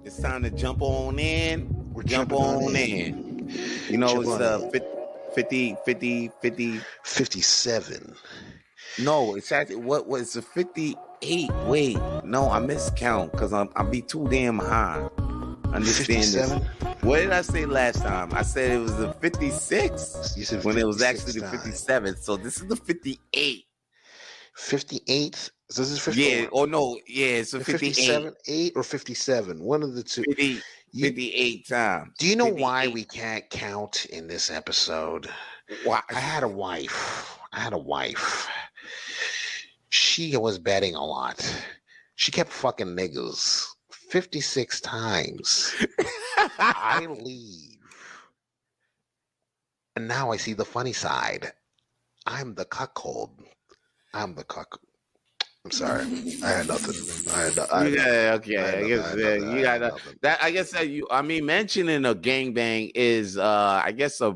It's time to jump on in. Jump on in. You know, it's 50. 57. No, it's actually what was it? 58. Wait, no, I miscount because I'm be too damn high. Understand 57? this? What did I say last time? I said it was the 56 You said when it was actually the time. 57. So this is the 58. 58? So this is 51. Yeah, or no, yeah, it's a 58. 57, 8 or 57. One of the two. 58 times. Do you know 58. why we can't count in this episode? Why? I had a wife. She was betting a lot. She kept fucking niggas 56 times. I leave. And now I see the funny side. I'm the cuckold. I'm sorry. I had nothing. You got that. I guess that mentioning a gangbang is, I guess a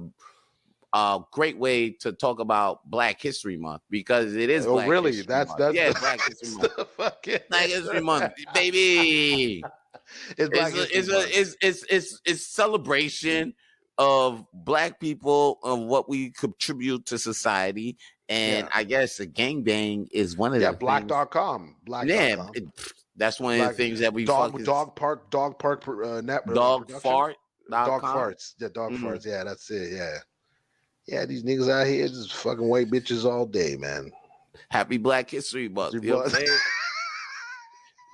great way to talk about Black History Month because it is. Black really? History That's Month. Black History Month. Black History Month, baby. It's celebration of Black people and what we contribute to society. And I guess the gangbang is one of the black.com. Yeah, that's one of the things that we dog park farts. Yeah, farts. Yeah, that's it. Yeah, these niggas out here just fucking white bitches all day, man. Happy Black History Month. You know what I'm saying?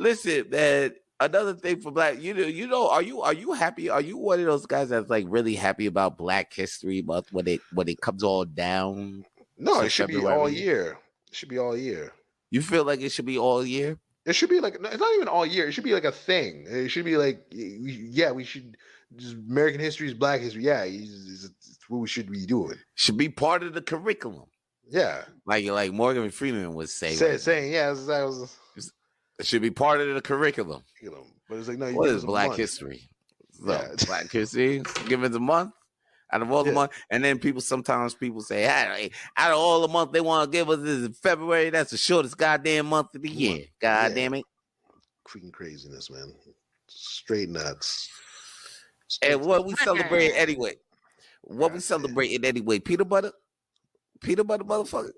Listen, man. Another thing for Black, you know, are you happy? Are you one of those guys that's like really happy about Black History Month when it comes all down? No, it should be all year. It should be all year. You feel like it should be all year? It should be like, it's not even all year. It should be like a thing. It should be like, we should, just American history is Black history. Yeah, it's what we should be doing. Should be part of the curriculum. Yeah. Like Morgan Freeman would say. Saying, yeah. It should be part of the curriculum. But it's like, no, what is Black history? So, Black history, give it a month. Out of all the month, and then sometimes people say, out of all the month they want to give us is February. That's the shortest goddamn month of the year. God damn it. Freaking craziness, man. Straight nuts. And what we celebrate anyway? We celebrating anyway? Peanut butter, motherfucker.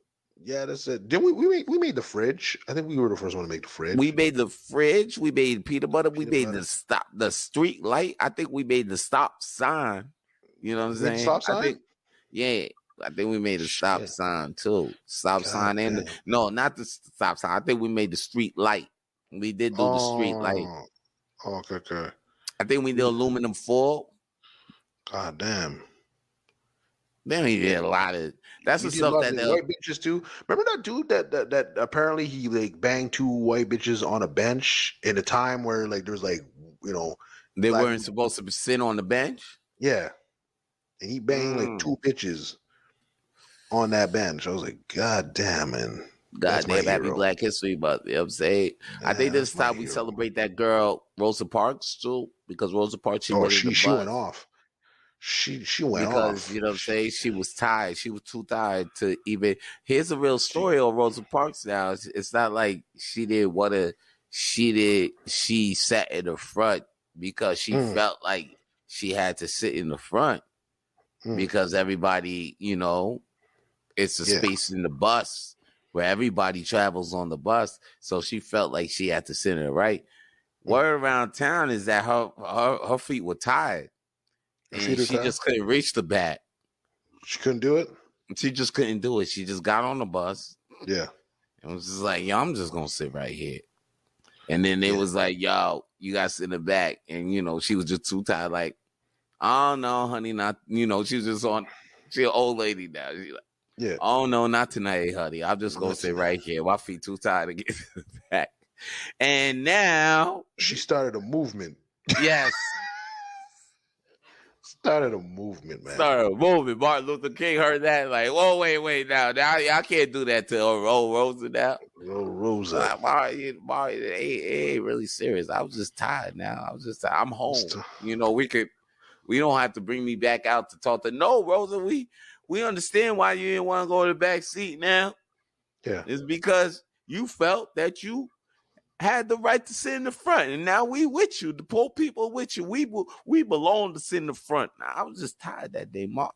Yeah, that's it. Didn't we made the fridge? I think we were the first one to make the fridge. We made the fridge. We made peanut butter. We made the street light. I think we made the stop sign. You know what I'm saying? Stop sign? I think we made a stop sign too. Stop sign and no, not the stop sign. I think we made the street light. We did do the street light. Okay. I think we did aluminum foil. God damn. Then we did a lot of. That's the stuff that white bitches too. Remember that dude that apparently he like banged two white bitches on a bench in a time where like there's like they weren't supposed to sit on the bench. Yeah. And he banged like two bitches on that bench. I was like, God damn, man. God damn, happy Black History Month. You know what I'm saying? Yeah, I think this time we celebrate that girl, Rosa Parks, too, because Rosa Parks, she went off. She went off. Because, you know what I'm saying? She was tired. She was too tired to even. Here's a real story on Rosa Parks now. It's not like she didn't want to. She sat in the front because she felt like she had to sit in the front. Because everybody, it's a space in the bus where everybody travels on the bus. So she felt like she had to sit in the right. Word around town is that her feet were tired. And she just couldn't reach the back. She couldn't do it? She just couldn't do it. She just got on the bus. Yeah. And was just like, yo, I'm just going to sit right here. And then it was like, yo, you got to sit in the back. And, she was just too tired. Like, oh no, honey, not she's just on. She's an old lady now. She's like, oh no, not tonight, honey. I'm just gonna sit right here. My feet too tired to get to the back. And now she started a movement. Yes. Started a movement, man. Martin Luther King heard that, like, whoa, wait, now I can't do that to old Rosa now. Old Rosa. Martin, it ain't really serious. I was just tired now. I'm home. We don't have to bring me back out to talk to. No, Rosa, we understand why you didn't want to go to the back seat now. Yeah. It's because you felt that you had the right to sit in the front, and now we with you. The poor people with you. We belong to sit in the front. Now, I was just tired that day, Mark.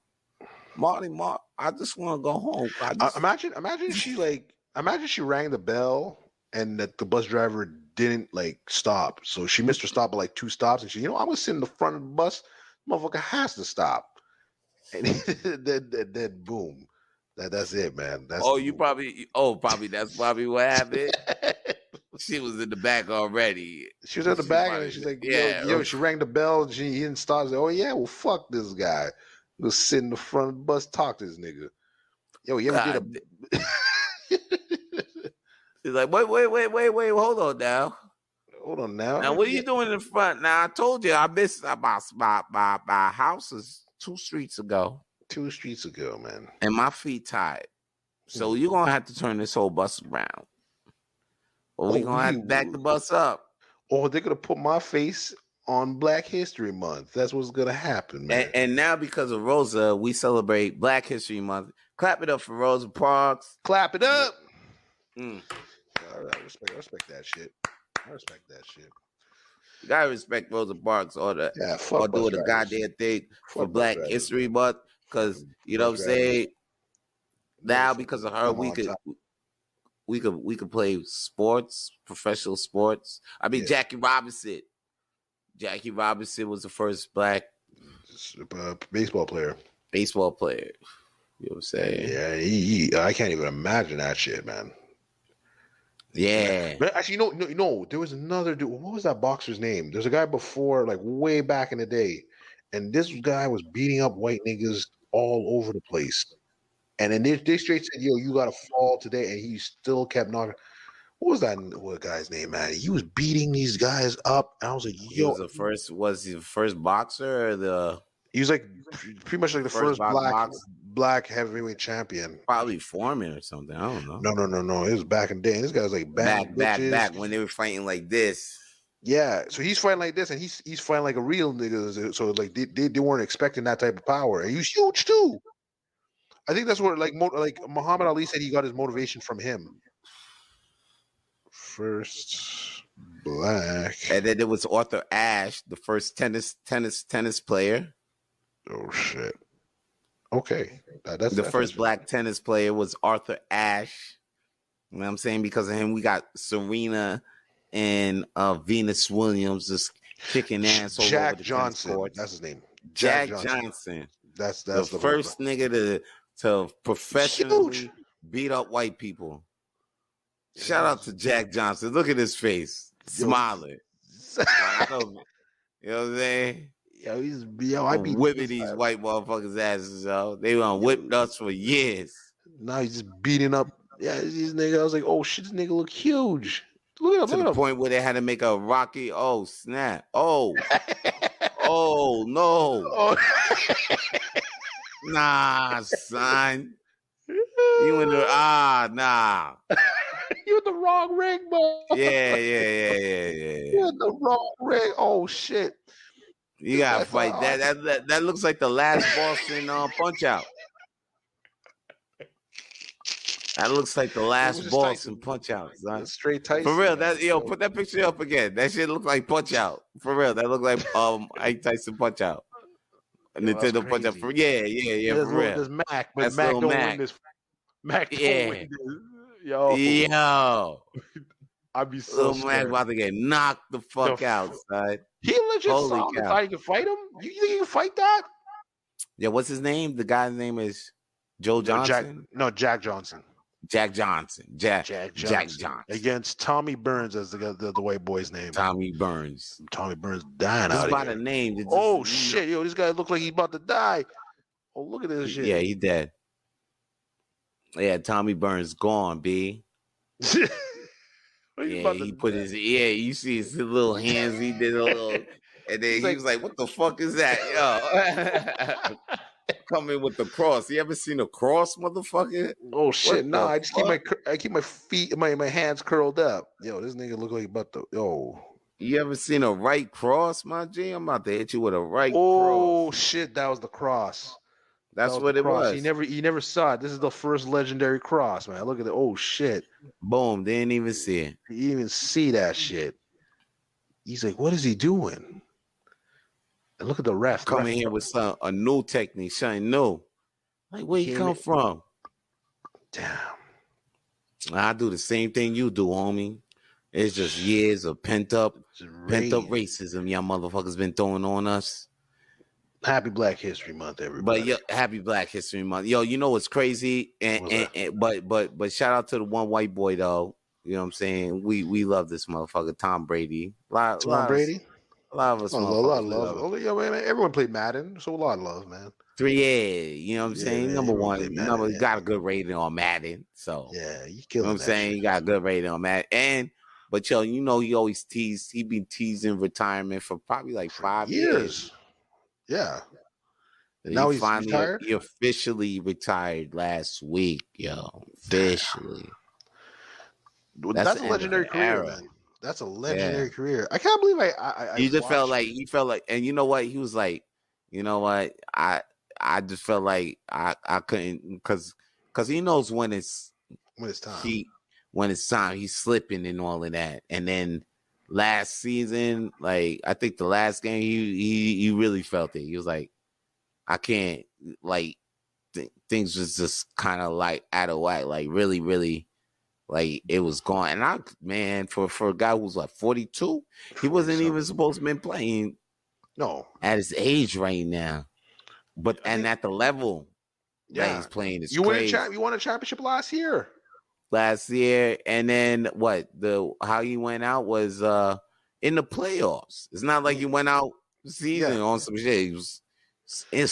I just want to go home. Imagine she rang the bell and that the bus driver didn't like stop. So she missed her stop by like 2 stops, and she, I'm gonna sit in the front of the bus. Motherfucker has to stop. And then boom. That's it, man. That's probably that's probably what happened. She was in the back already. She was at the back, and she's like, yo, she rang the bell, and he didn't stop. Oh yeah, well fuck this guy. Go sit in the front of the bus, talk to this nigga. Yo, you ever did a He's like, wait, hold on now. Now, what are you doing in the front? Now, I told you I missed my house is 2 streets ago. 2 streets ago, man. And my feet tied. So you're going to have to turn this whole bus around. Or we're going to have to back the bus up. Or they're going to put my face on Black History Month. That's what's going to happen, man. And now because of Rosa, we celebrate Black History Month. Clap it up for Rosa Parks. Clap it up. All right, I respect that shit. You gotta respect Rosa Parks or doing the goddamn thing for Black History Month, because you know what I'm saying. Now because of her, we could play sports, professional sports. I mean, Jackie Robinson. Jackie Robinson was the first Black baseball player. You know what I'm saying? Yeah, I can't even imagine that shit, man. Yeah. But actually, no. There was another dude. What was that boxer's name? There's a guy before, like way back in the day, and this guy was beating up white niggas all over the place. And then they straight said, "Yo, you got to fall today," and he still kept knocking. What guy's name, man? He was beating these guys up, and I was like, "Yo." Was he the first boxer or the? He was like pretty much like the first black heavyweight champion. Probably Foreman or something. I don't know. No. It was back in the day. And this guy was like back when they were fighting like this. Yeah, so he's fighting like this, and he's fighting like a real nigga. So like they weren't expecting that type of power, and he was huge too. I think that's where like Muhammad Ali said he got his motivation from him. First black, and then there was Arthur Ashe, the first tennis player. Oh shit. Okay. That's the first black tennis player was Arthur Ashe. You know what I'm saying? Because of him, we got Serena and Venus Williams just kicking ass over Jack the Johnson. That's his name. Jack Johnson. That's the first nigga to professionally beat up white people. Shout out to Jack Johnson. Look at his face. Smiling. You know what I'm saying? I be whipping these white motherfuckers' asses, yo. They done whipped us for years. Now he's just beating up. Yeah, these niggas. I was like, oh shit, this nigga look huge. Look at him. To the point where they had to make a Rocky. Oh snap! Oh, oh no! Nah, son. You in the nah. You in the wrong ring, bro. Yeah. You in the wrong ring. Oh shit. You gotta fight that looks like the last Boston Punch Out. That looks like the last Boston Punch Out, son. Straight Tyson. For real, put that picture up again. That shit look like Punch Out. For real, that look like Ike Tyson Punch Out. Nintendo Punch Out. For real. There's Mac, but Mac don't win this. Mac don't win this. Yo. I'd be so Little Mac about to get knocked the fuck out, son. He legit saw the guy. You can fight him? You think you can fight that? Yeah, what's his name? The guy's name is Joe Johnson? Jack Johnson. Jack Johnson. Jack Johnson. Against Tommy Burns as the white boy's name. Tommy Burns dying just out by of here. the name. Oh, shit. Yo, this guy look like he's about to die. Oh, look at this shit. Yeah, he dead. Yeah, Tommy Burns gone, B. He put his you see his little hands. He did a little, and then he was like, "What the fuck is that, yo?" Coming with the cross. You ever seen a cross, motherfucker? Oh shit! No, I just keep my feet, my hands curled up. Yo, this nigga look like about to. Yo, you ever seen a right cross, my G? I'm about to hit you with a right cross. Oh shit! That was the cross. That's the what it cross. He was. never saw it. This is the first legendary cross, man. Look at it. Oh shit. Boom. Didn't even see it. He didn't even see that shit. He's like, what is he doing? And look at the ref. The ref Coming here with a new technique, something new. Like, where you come from? Damn. I do the same thing you do, homie. It's just years of pent up racism y'all motherfuckers been throwing on us. Happy Black History Month, everybody. But happy Black History Month. Yo, you know what's crazy? But shout out to the one white boy though. You know what I'm saying? We love this motherfucker, Tom Brady. Tom Brady? A lot of us a lot of love. Oh, yeah, man, everyone played Madden, so a lot of love, man. 3A, you know what I'm saying? Man, number one, got a good rating on Madden. So yeah, you know what I'm saying? Shit. You got a good rating on Madden. But yo, you know he always teased. He been teasing retirement for probably like 5 years. Yeah. Now he's finally retired. He officially retired last week, yo. Officially. That's a legendary career, man. That's a legendary career. I can't believe I you just felt like he felt like, and you know what? He was like, you know what? I just felt like I couldn't because he knows when it's time. When it's time, he's slipping and all of that. And then last season, like I think the last game, he really felt it. He was like, I can't, like things was just kind of like out of whack, like really, really, like it was gone. And for a guy who's like 42, he wasn't even supposed to be playing. No, at his age right now, but at the level that he's playing is crazy. You won a championship last year, and then how he went out was in the playoffs. It's not like he went out season on some shit. He was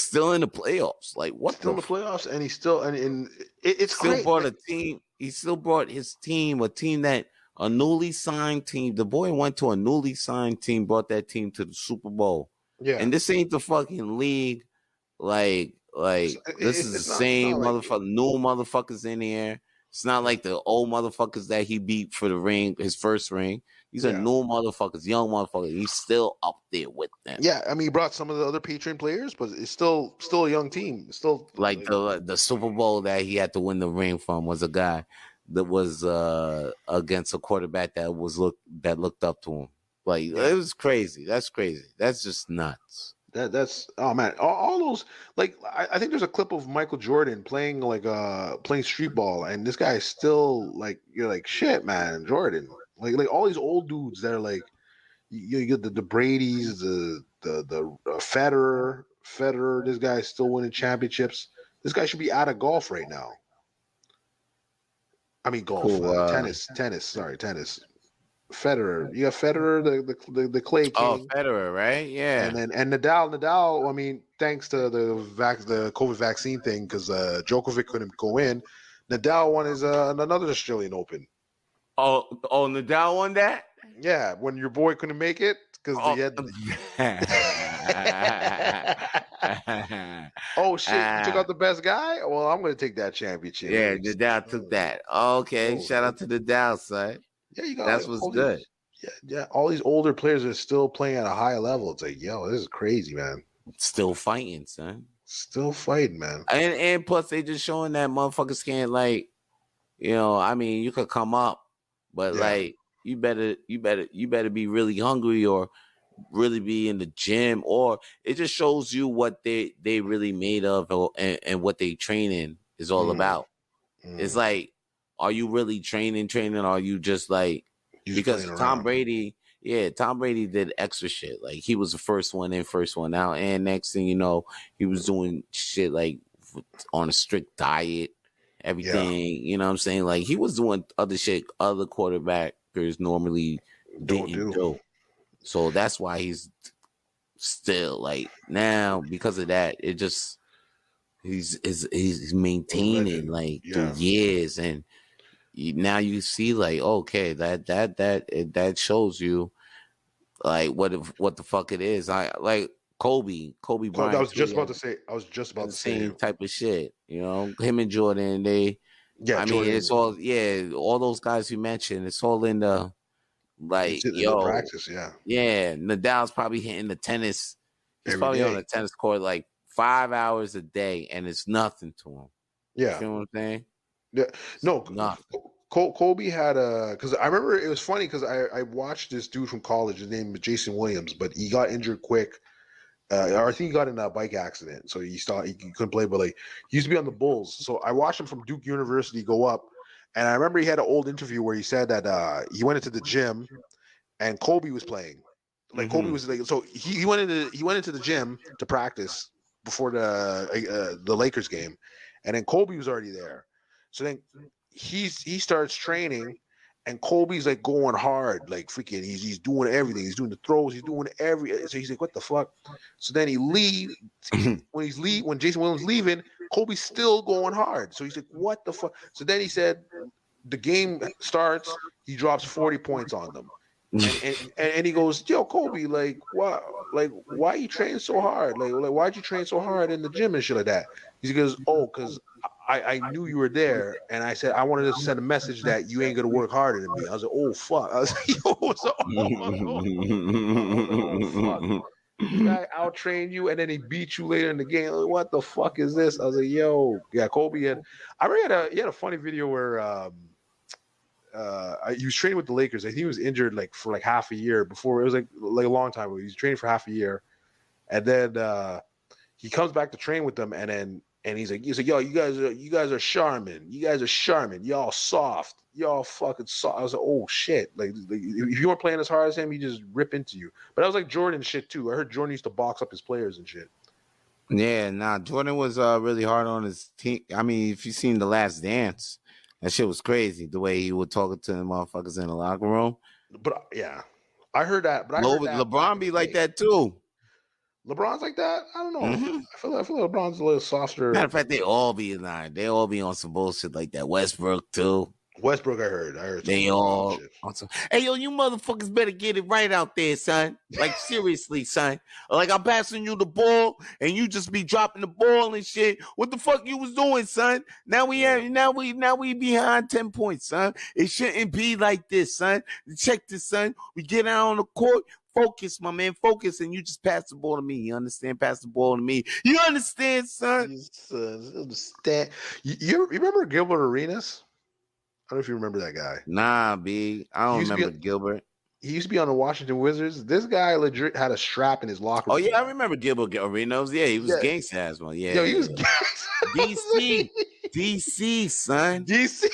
still in the playoffs. Like what? Still in the playoffs, and he's still and it's still great. Brought a team. He still brought his team, a newly signed team. The boy went to a newly signed team, brought that team to the Super Bowl. Yeah, and this ain't the fucking league. Like this is the same motherfucker, new motherfuckers in here. It's not like the old motherfuckers that he beat for the ring, his first ring. These are new motherfuckers, young motherfuckers. He's still up there with them. Yeah, I mean, he brought some of the other Patreon players, but it's still a young team. It's still like the Super Bowl that he had to win the ring from was a guy that was against a quarterback that looked up to him. Like it was crazy. That's crazy. That's just nuts. That's oh man, all those like I think there's a clip of Michael Jordan playing street ball, and this guy is still like you're like shit, man, Jordan. Like all these old dudes that are like you get the Brady's, the Federer. This guy's still winning championships. This guy should be out of golf right now. I mean golf, tennis. Sorry, tennis. Federer, you got Federer, the clay king. Oh, Federer, right? Yeah. And Nadal. I mean, thanks to the COVID vaccine thing, because Djokovic couldn't go in. Nadal won his another Australian Open. Oh, Nadal won that? Yeah, when your boy couldn't make it because he had. Oh shit! You took out the best guy. Well, I'm going to take that championship. Yeah, Nadal took that. Okay, shout out to Nadal, son. Yeah, you got that's what's good. Yeah. All these older players are still playing at a high level. It's like, yo, this is crazy, man. Still fighting, son. Still fighting, man. And plus, they just showing that motherfuckers can't I mean, you could come up, but like you better be really hungry or really be in the gym, or it just shows you what they really made of and what they training is all about. It's like, are you really training, or are you just like, because Tom Brady did extra shit. Like he was the first one in, first one out. And next thing you know, he was doing shit like on a strict diet, everything, you know what I'm saying? Like he was doing other shit other quarterbackers normally didn't do. So that's why he's still like now, because of that, it just he's maintaining through years, and now you see like, okay, that shows you like what the fuck it is. I like Kobe Bryant. I was just about to say same type of shit. You know, him and Jordan. I mean, it's all all those guys you mentioned. It's all in the the practice. Yeah. Nadal's probably hitting the tennis. He's probably on the tennis court like 5 hours a day, and it's nothing to him. Yeah. You know what I'm saying? Yeah. No, nothing. Kobe had because I remember it was funny because I watched this dude from college. His name was Jason Williams, but he got injured quick. Or I think he got in a bike accident, so he couldn't play. But like, he used to be on the Bulls, so I watched him from Duke University go up, and I remember he had an old interview where he said that he went into the gym, and Kobe was playing. Like Kobe was like, so he went into the gym to practice before the Lakers game, and then Kobe was already there. So then he starts training. And Kobe's like going hard, like freaking. He's doing everything. He's doing the throws. He's doing So he's like, "What the fuck?" So then he leaves. When Jason Williams leaving, Kobe's still going hard. So he's like, "What the fuck?" So then he said, the game starts. He drops 40 points on them, and he goes, "Yo, Kobe, like why you train so hard? Like why'd you train so hard in the gym and shit like that?" He goes, "Oh, because I knew you were there, and I said I wanted to send a message that you ain't gonna work harder than me." I was like, "Oh fuck!" I was like, fuck. This guy out trained you, and then he beat you later in the game. Like, what the fuck is this? I was like, "Yo, yeah, Kobe." And I remember he had a funny video where he was training with the Lakers. I think he was injured like for like half a year before. It was like a long time ago. He was training for half a year, and then he comes back to train with them, and he's like, "Yo, you guys are Charmin. You guys are Charmin. Y'all soft. Y'all fucking soft." I was like, "Oh shit!" Like if you weren't playing as hard as him, he just rip into you. But I was like Jordan shit too. I heard Jordan used to box up his players and shit. Yeah, nah. Jordan was really hard on his team. I mean, if you seen The Last Dance, that shit was crazy. The way he would talk to the motherfuckers in the locker room. But yeah, I heard that. But I heard that LeBron be like that too. LeBron's like that. I don't know. I feel like LeBron's a little softer. Matter of fact, they all be lying. They all be on some bullshit like that. Westbrook too. Westbrook, I heard. They all. Hey, yo, you motherfuckers better get it right out there, son. Like seriously, son. Like I'm passing you the ball and you just be dropping the ball and shit. What the fuck you was doing, son? Now we behind 10 points, son. It shouldn't be like this, son. Check this, son. We get out on the court. Focus, my man. Focus, and you just pass the ball to me. You understand? Pass the ball to me. You understand, son? You understand. You remember Gilbert Arenas? I don't know if you remember that guy. Nah, B. I don't remember Gilbert. He used to be on the Washington Wizards. This guy legit had a strap in his locker room. Oh, yeah, I remember Gilbert Arenas. Yeah, he was gangsta ass one. Yeah. Yo, he was gangsta. DC, son. DC.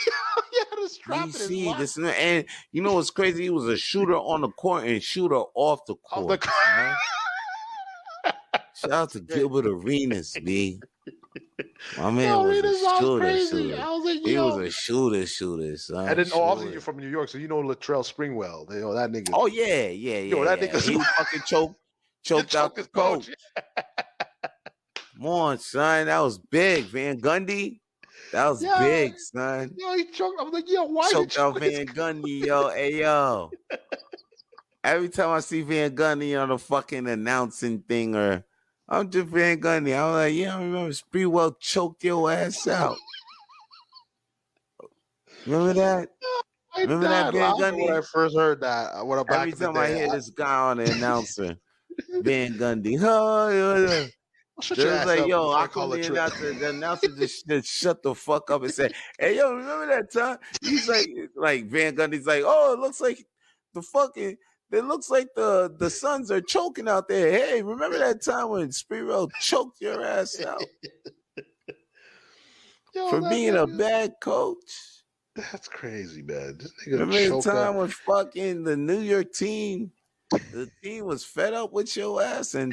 He had a strap in his locker room. And you know what's crazy? He was a shooter on the court and shooter off the court. Shout out to Gilbert Arenas, B. My man was a shooter. I was like, he was a shooter, son. And then, obviously you're from New York, so you know Latrell Sprewell. That nigga. Oh yeah. Yo, that nigga. He fucking choked out his coach. Come on, son. That was big. Van Gundy. That was big, son. Yo, he choked. I was like, yo, why choked out Van Gundy, yo? Hey, yo. Every time I see Van Gundy on a fucking announcing thing or I'm just Van Gundy. I was like, yeah, I remember Sprewell choked your ass out. Remember that? Remember that, Van Gundy? When I first heard that, every time I hear this guy on the announcer, Van Gundy, oh, yeah. Like, yo, I call the announcer just shut the fuck up and say, hey, yo, remember that time? He's like Van Gundy's like, oh, it looks like it looks like the Suns are choking out there. Hey, remember that time when Sprewell choked your ass out for being a bad coach? That's crazy, man. Remember the time when fucking the New York team, the team was fed up with your ass and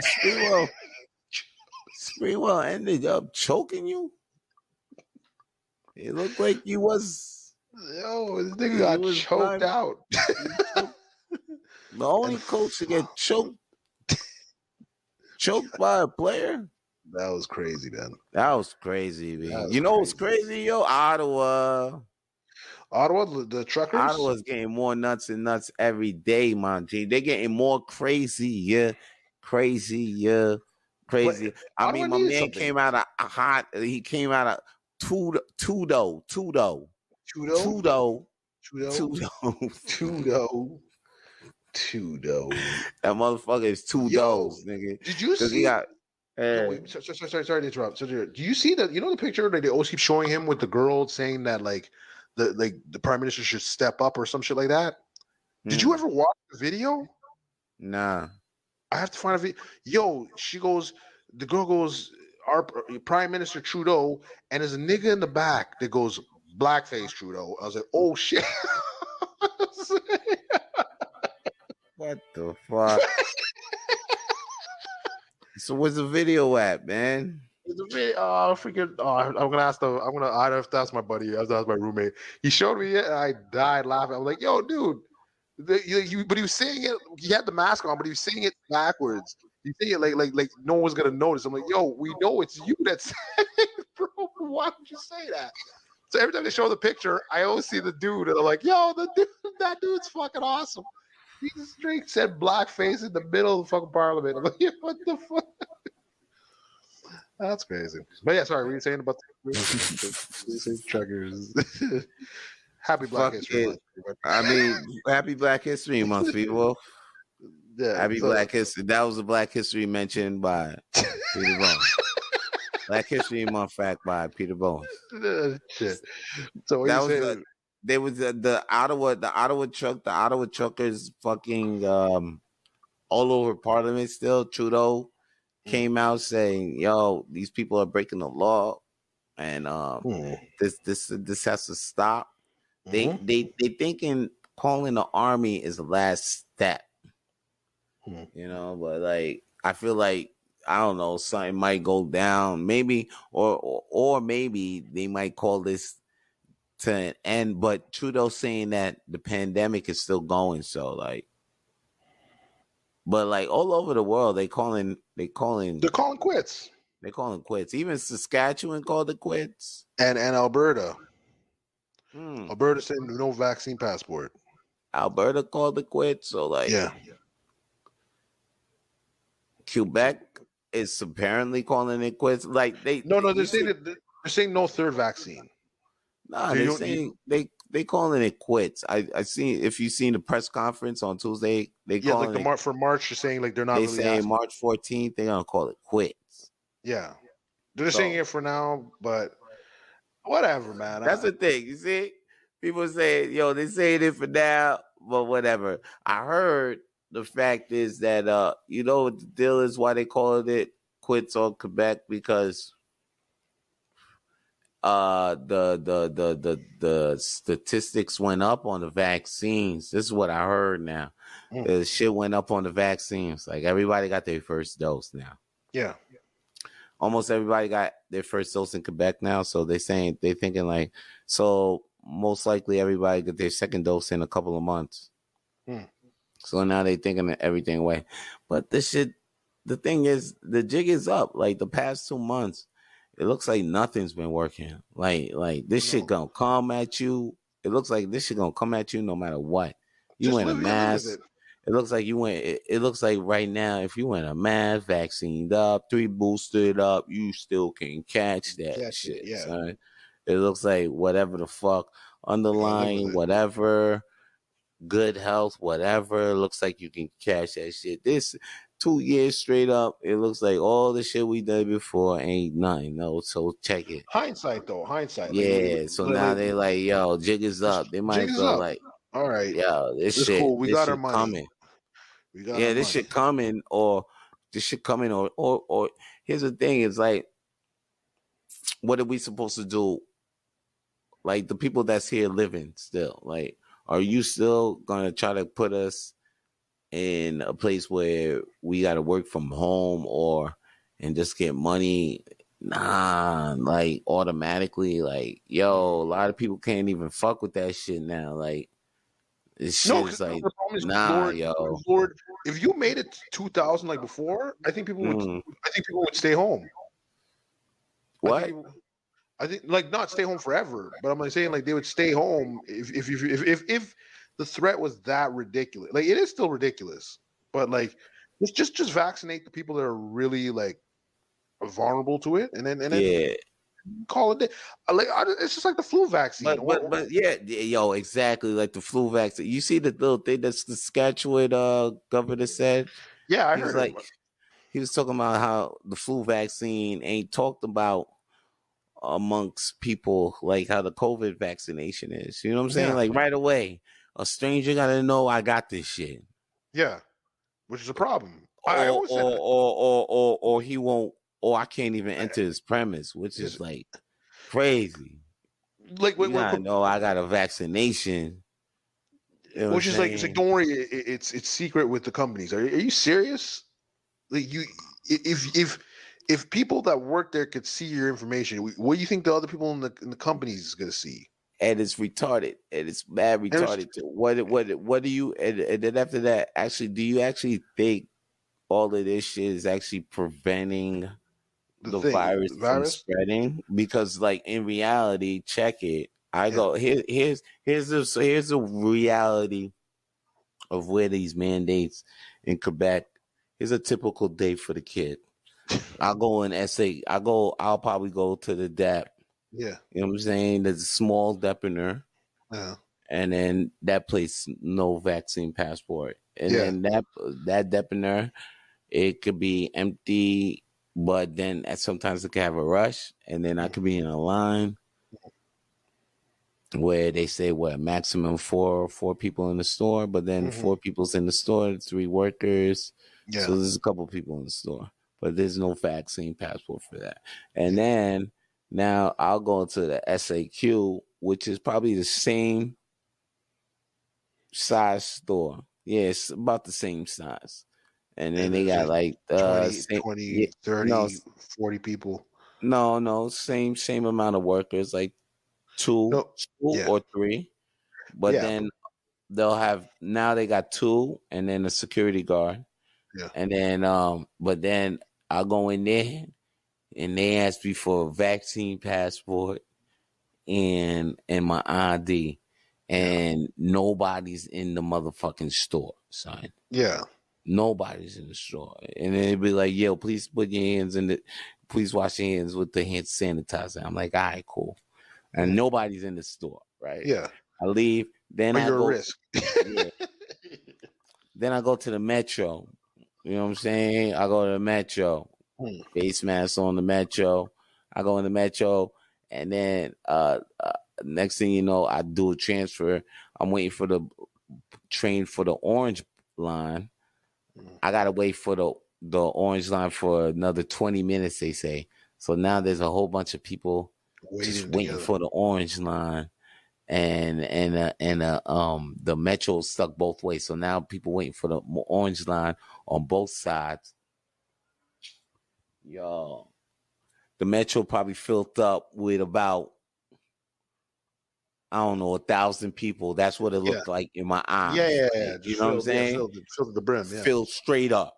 Sprewell ended up choking you? It looked like you was... Yo, this nigga got choked out. The only coach to get choked by a player. That was crazy, man. That was crazy, man. You know what's crazy, yo? Ottawa, the Truckers. Ottawa's getting more nuts and nuts every day, man. G. They're getting more crazy, yeah. Crazy. But I mean, my man came out of hot. He came out of Tudo. That motherfucker is $2, nigga. Did you see? Yo, wait, sorry to interrupt. So, do you see that? You know the picture that they always keep showing him with the girl saying that like the prime minister should step up or some shit like that. Did you ever watch the video? Nah. I have to find a video. Yo, the girl goes, our Prime Minister Trudeau, and there's a nigga in the back that goes, blackface Trudeau. I was like, oh shit. What the fuck? So where's the video at, man? There's a video. Oh, freaking! Oh, I'm gonna ask I have to ask my buddy. I have to ask my roommate. He showed me it, and I died laughing. I'm like, yo, dude. But he was saying it. He had the mask on, but he was saying it backwards. He's saying it like no one's gonna notice. I'm like, yo, we know it's you that's saying it, bro. Why would you say that? So every time they show the picture, I always see the dude, and I'm like, yo, that dude's fucking awesome. He straight said blackface in the middle of the fucking parliament. I'm like, yeah, what the fuck? That's crazy. But yeah, sorry, what were you saying about the truckers? Happy Black History Month. I mean, happy Black History Month, people. Yeah, happy Black History. That was a Black History mentioned by Peter Bowen. Black History Month fact by Peter Bowen. Shit. So what you saying? There was the Ottawa truckers fucking all over Parliament still. Trudeau came out saying, yo, these people are breaking the law and this has to stop. They thinking calling the army is the last step. You know, but like I feel like I don't know, something might go down, maybe or maybe they might call this to an end, but Trudeau saying that the pandemic is still going, so like, but like all over the world they're calling quits. They're calling quits. Even Saskatchewan called it quits, and Alberta. Alberta said no vaccine passport. Alberta called it quits, so like, yeah. Quebec is apparently calling it quits. Like they're saying no third vaccine. Nah, they're saying they calling it quits. I see if you seen the press conference on Tuesday, they calling like for March. You're saying like they're not. They really saying asking. March 14th. They're gonna call it quits. Yeah, they're saying it for now, but whatever, man. That's the thing. You see, people say, yo, they saying it for now, but whatever. I heard the fact is that you know what the deal is, why they called it quits on Quebec, because the statistics went up on the vaccines. This is what I heard now. The shit went up on the vaccines. Like everybody got their first dose now. Yeah. Almost everybody got their first dose in Quebec now. So they're thinking like, so most likely everybody get their second dose in a couple of months. So now they thinking of everything away. But this shit, the thing is, the jig is up. Like the past 2 months, it looks like nothing's been working. Like this shit gonna come at you. It looks like this shit gonna come at you no matter what. You wear a mask. It looks like it looks like right now, if you wear a mask, vaccinated up, 3 boosted up, you still can catch that shit. Yeah. Son. It looks like whatever the fuck, underlying whatever, good health, whatever. It looks like you can catch that shit. This 2 years straight up, it looks like all the shit we did before ain't nothing. No, so check it. Hindsight. Yeah, so now they like, yo, jig is up. They might as well like, all right, yo, this shit, cool. We got our money. Coming. This shit coming, or here's the thing: is like, what are we supposed to do? Like the people that's here living still, like, are you still gonna try to put us in a place where we got to work from home and just get money? Nah, like automatically, like, yo, a lot of people can't even fuck with that shit now. Like, this shit is like, nah, yo. Lord, if you made it 2000 like before, I think people would stay home. What? I think like not stay home forever, but I'm saying like they would stay home if the threat was that ridiculous. Like it is still ridiculous, but like just vaccinate the people that are really like vulnerable to it, and then call it. Like it's just like the flu vaccine. But yeah, yo, exactly like the flu vaccine. You see the little thing that the Saskatchewan governor said? Yeah, I heard. he was talking about how the flu vaccine ain't talked about amongst people like how the COVID vaccination is. You know what I'm saying? Yeah. Like right away, a stranger gotta know I got this shit. Yeah. Which is a problem. I Or always said or that. or or or, or he won't, or I can't even enter his premise, which is like crazy. Like, You gotta know I got a vaccination. You know what I'm which is like, it's like, saying? don't worry, it's secret with the companies. Are you serious? Like, if people that work there could see your information, what do you think the other people in the companies is gonna see? And it's retarded. And it's mad retarded. Too. What do you and then after that, actually, do you actually think all of this shit is actually preventing The the thing, virus the from virus. spreading? Because like in reality, check it. I Yeah. go here's the reality of where these mandates in Quebec. Here's a typical day for the kid. I'll go in SA. I'll probably go to the DEP. Yeah. You know what I'm saying? There's a small depener. Yeah. And then that place no vaccine passport. And Yeah. then that depener, it could be empty, but then sometimes it could have a rush, and then I could be in a line where they say what maximum four people in the store, but then Mm-hmm. 4 people's in the store, 3 workers, Yeah. so there's a couple people in the store, but there's no vaccine passport for that. And Yeah. then now I'll go into the SAQ, which is probably the same size store. Yeah, it's about the same size. And then And they got there's like 20, same, 20, no 30, 40 people. no same amount of workers, like two No. two Yeah. or three. But Yeah. then they'll have, now they got two and then a security guard. Yeah. And then but then I'll go in there and they ask me for a vaccine passport and my ID. And nobody's in the motherfucking store, son. Yeah. Nobody's in the store. And then it'd be like, yo, please put your hands in the, please wash your hands with the hand sanitizer. I'm like, all right, cool. And nobody's in the store, right? Yeah. I leave. Then But I you're a go, risk. yeah. Then I go to the metro. You know what I'm saying? I go to the metro. Face mask on the metro. I go in the metro. And then next thing you know, I do a transfer. I'm waiting for the train for the orange line. I gotta wait for the orange line for another 20 minutes, they say. So now there's a whole bunch of people just waiting together. for the orange line, and the metro stuck both ways. So now people waiting for the orange line on both sides. Yo, the metro probably filled up with about, I don't know, 1,000 people. That's what it Yeah. looked like in my eyes. Yeah. Like, you Just know what I'm saying? filled to the brim. Yeah. Filled straight up.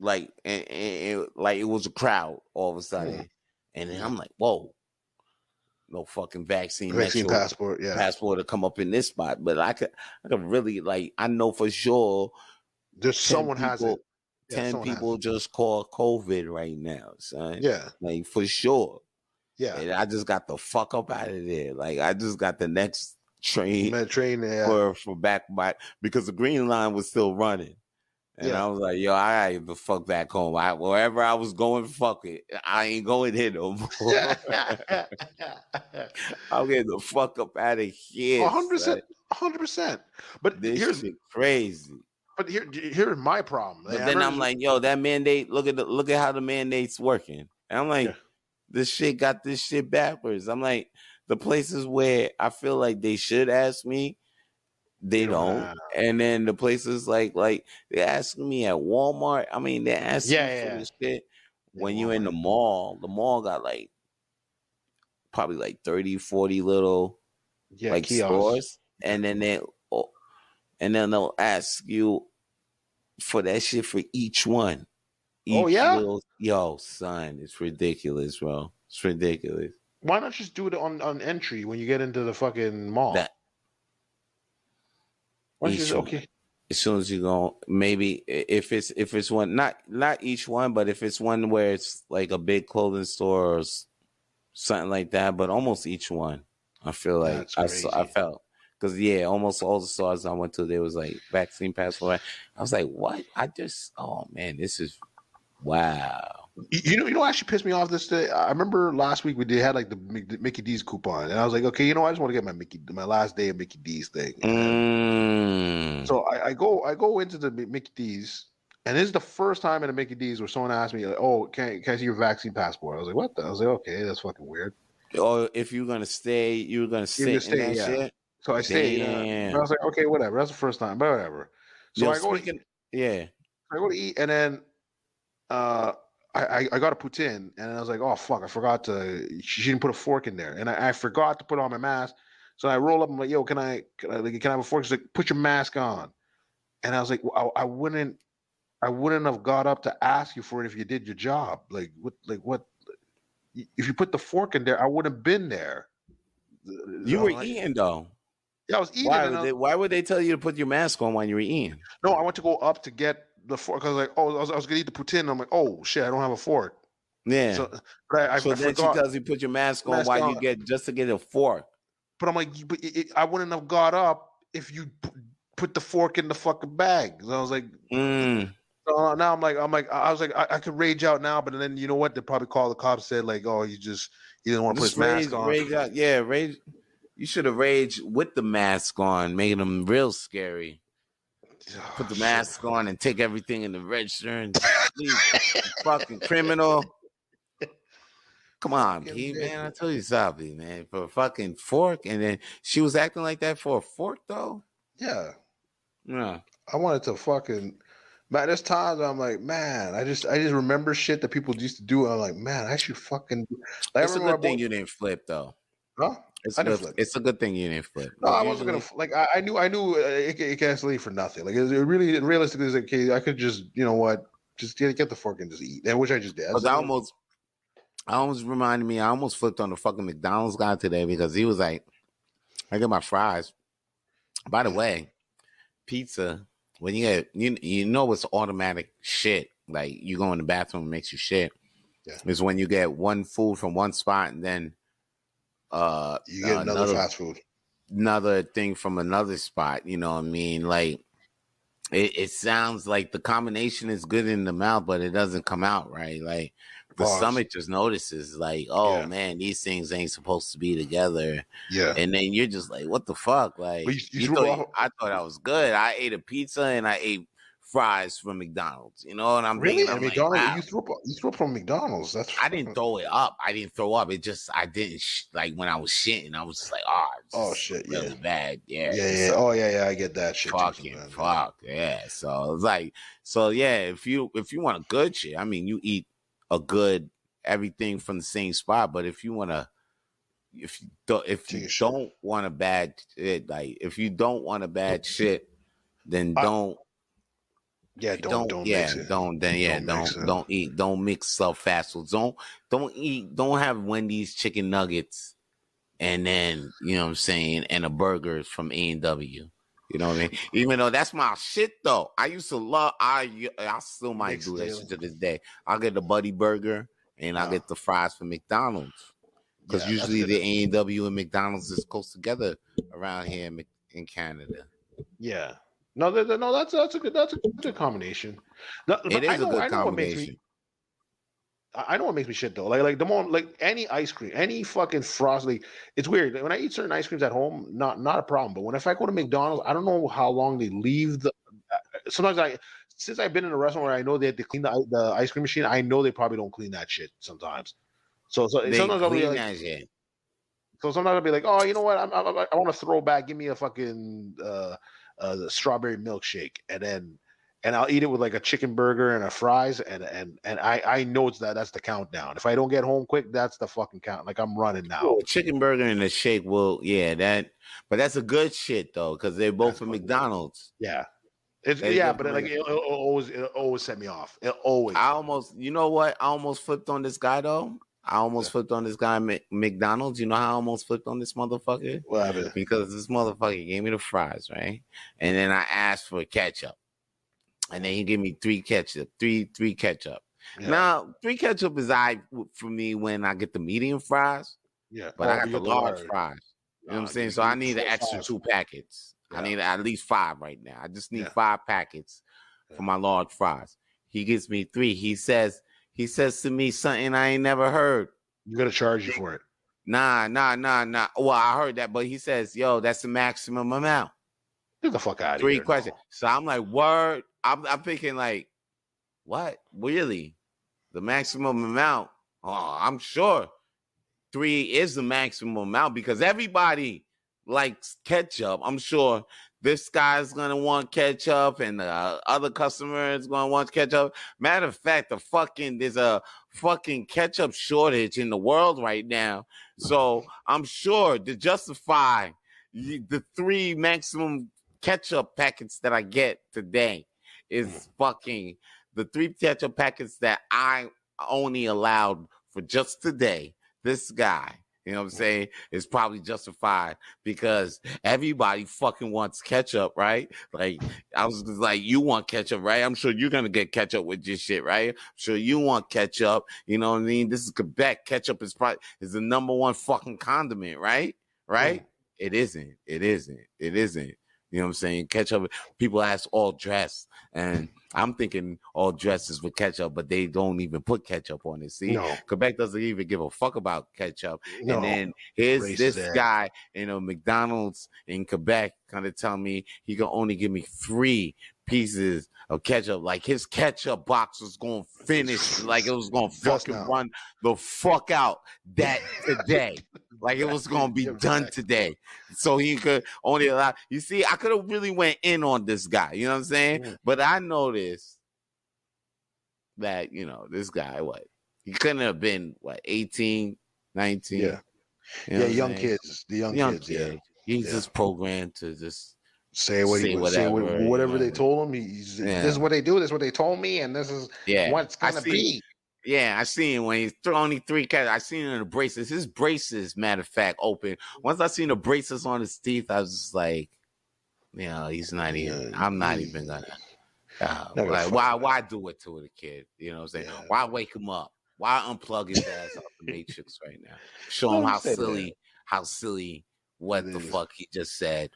Like and like it was a crowd all of a sudden. And then I'm like, whoa, no fucking vaccine passport, yeah. passport to come up in this spot. But I could really, like, I know for sure There's someone has it. Yeah, 10 people just call COVID right now, son. Yeah. Like for sure. Yeah. And I just got the fuck up out of there. Like I just got the next train for back because the green line was still running. And I was like, yo, I gotta the fuck back home. Wherever I was going, fuck it. I ain't going here no more. I'll get the fuck up out of here. 100%. But this shit crazy. But here's my problem. But then I'm like, yo, that mandate, look at how the mandate's working. And I'm like, this shit got this shit backwards. I'm like, the places where I feel like they should ask me, they don't. And then the places like they're asking me at Walmart. I mean, they're asking me for this shit. When you're in the mall got like probably like 30, 40 little like kiosks. Stores. And then they'll ask you for that shit for each one. Yo, son, it's ridiculous, bro. It's ridiculous. Why not just do it on entry when you get into the fucking mall? As soon as you go, maybe if it's one, not each one, but if it's one where it's like a big clothing store or something like that, but almost each one, I feel like I felt, because almost all the stores I went to, there was like vaccine passport. I was like, what? Oh man, this is Wow. You know what actually pissed me off this day? I remember last week they had like the Mickey D's coupon, and I was like, okay, you know what? I just want to get my last day of Mickey D's thing. So I go into the Mickey D's, and this is the first time in a Mickey D's where someone asked me, like, "Oh, can I see your vaccine passport?" I was like, "What?" I was like, "Okay, that's fucking weird." Or if you're gonna stay, you're gonna sit in that shit. So I stayed. I was like, "Okay, whatever." That's the first time, but whatever. So Yo, I go to eat, and then uh, I got a poutine, and I was like, "Oh fuck, I forgot to." She didn't put a fork in there, and I forgot to put on my mask. So I roll up. I'm like, "Yo, can I have a fork?" She's like, "Put your mask on." And I was like, well, I wouldn't have got up to ask you for it if you did your job. Like what? If you put the fork in there, I wouldn't have been there. You were eating though. Yeah, I was eating. Why would they tell you to put your mask on when you were eating? No, I went to go up to get the fork because like, I was gonna eat the poutine. I'm like, oh shit, I don't have a fork. Yeah. So, I then she tells you put your mask on while you get just to get a fork. But I'm like, I wouldn't have got up if you put the fork in the fucking bag. So I was like, So now I was like, I could rage out now, but then you know what? They probably call the cops, said like, oh, you didn't want to put his mask on. Rage out. Yeah, rage. You should have raged with the mask on, making them real scary. Put the mask on and take everything in the register and fucking criminal. Come on, P, man. I told you something, man. For a fucking fork, and then she was acting like that for a fork, though. Yeah. Yeah. I wanted to fucking. Man, there's times I'm like, man, I just remember shit that people used to do. And I'm like, man, I should fucking. Like, it's a good thing you didn't flip, though. Huh? It's a good thing you didn't flip. No, I wasn't gonna like. I knew it can't leave for nothing. Like, it really realistically is like, okay, I could just, you know what, just get the fork and just eat. And which I just did. I almost reminded me. I almost flipped on the fucking McDonald's guy today because he was like, "I get my fries." By the way, pizza. When you get, you know it's automatic shit. Like you go in the bathroom, it makes you shit. Yeah. Is when you get one food from one spot and then you get another fast food, another thing from another spot. You know what I mean? Like it sounds like the combination is good in the mouth, but it doesn't come out right. Like the stomach just notices, like, oh man, these things ain't supposed to be together. Yeah, and then you're just like, what the fuck? Like, I thought I was good. I ate a pizza and I ate fries from McDonald's. You know what I'm really? thinking? McDonald's, wow. You threw up from McDonald's. I didn't throw it up. I didn't throw up. It just I didn't like when I was shitting. I was just like, oh shit, really bad. Yeah. So, oh yeah, I get that shit. Fuck. Yeah. So it's like, if you want a good shit, I mean, you eat a good everything from the same spot. But if you want to, if you don't want a bad shit, like if you don't want a bad shit, then don't. Yeah, don't mix it. Don't eat. Don't mix stuff fast foods. Don't eat. Don't have Wendy's chicken nuggets, and then you know what I'm saying, and a burger from A&W. You know what I mean? Even though that's my shit, though. I used to love. I still might do that shit to this day. I'll get the Buddy Burger and I'll get the fries from McDonald's because usually the A&W and McDonald's is close together around here in Canada. Yeah. No, that's a good combination. It is a good combination. I know what makes me shit though. Like the moment, like any ice cream, any fucking frosty. It's weird when I eat certain ice creams at home. Not a problem, but if I go to McDonald's, I don't know how long they leave the. Sometimes since I've been in a restaurant where I know they have to clean the ice cream machine, I know they probably don't clean that shit sometimes. So sometimes I'll be like, so sometimes I'll be like, oh, you know what? I want to throw back. Give me a fucking the strawberry milkshake, and I'll eat it with like a chicken burger and a fries, and I know that's the countdown. If I don't get home quick, that's the fucking count. Like I'm running now. Oh, chicken burger and a shake but that's a good shit though, because they're both from McDonald's. Yeah. But it always set me off. It always. I almost flipped on this guy though. I almost flipped on this guy at McDonald's. You know how I almost flipped on this motherfucker? What happened? Because this motherfucker gave me the fries, right? And then I asked for ketchup. And then he gave me three ketchup. Yeah. Now, 3 ketchup is for me when I get the medium fries. Yeah. But I got the large fries. You know what I'm saying? So I need an extra 2 packets. Yeah. I need at least 5 right now. I just need 5 packets for my large fries. He gives me 3. He says to me something I ain't never heard. You gotta charge you for it. Nah. Well, I heard that, but he says, yo, that's the maximum amount. Get the fuck out of 3 here. questions. No. So I'm like, word. I'm thinking like, what? Really? The maximum amount? Oh, I'm sure 3 is the maximum amount because everybody likes ketchup. I'm sure this guy's gonna want ketchup, and the other customer is gonna want ketchup. Matter of fact, there's a fucking ketchup shortage in the world right now. So I'm sure to justify the 3 maximum ketchup packets that I get today is fucking the 3 ketchup packets that I only allowed for just today. This guy, you know what I'm saying, is probably justified because everybody fucking wants ketchup, right? Like, I was just like, you want ketchup, right? I'm sure you're going to get ketchup with your shit, right? I'm sure you want ketchup. You know what I mean? This is Quebec. Ketchup is the number 1 fucking condiment, right? Right? It isn't. You know what I'm saying? Ketchup, people ask all dress, and I'm thinking all dresses with ketchup, but they don't even put ketchup on it. See, No. Quebec doesn't even give a fuck about ketchup. No. And then here's Racist this ass. guy in a McDonald's in Quebec kind of tell me he can only give me 3 pieces of ketchup. Like his ketchup box was going to finish, like it was going to fucking run the fuck out that today. Like it was going to be done today. So he could only allow, you see, I could have really went in on this guy, you know what I'm saying? But I noticed that, you know, this guy, he couldn't have been, 18, 19? Yeah. You know young kids. The young kids, yeah. He's just programmed to just say whatever they told him. This is what they do, this is what they told me, and this is what it's going to be. Yeah, I seen him when he's only 3 cats. I seen him in the braces. His braces, matter of fact, open. Once I seen the braces on his teeth, I was just like, you know, he's not even. I'm not even gonna. Like, why do it to the kid? You know what I'm saying? Yeah. Why wake him up? Why unplug his ass out the matrix right now? Show him how silly what the fuck he just said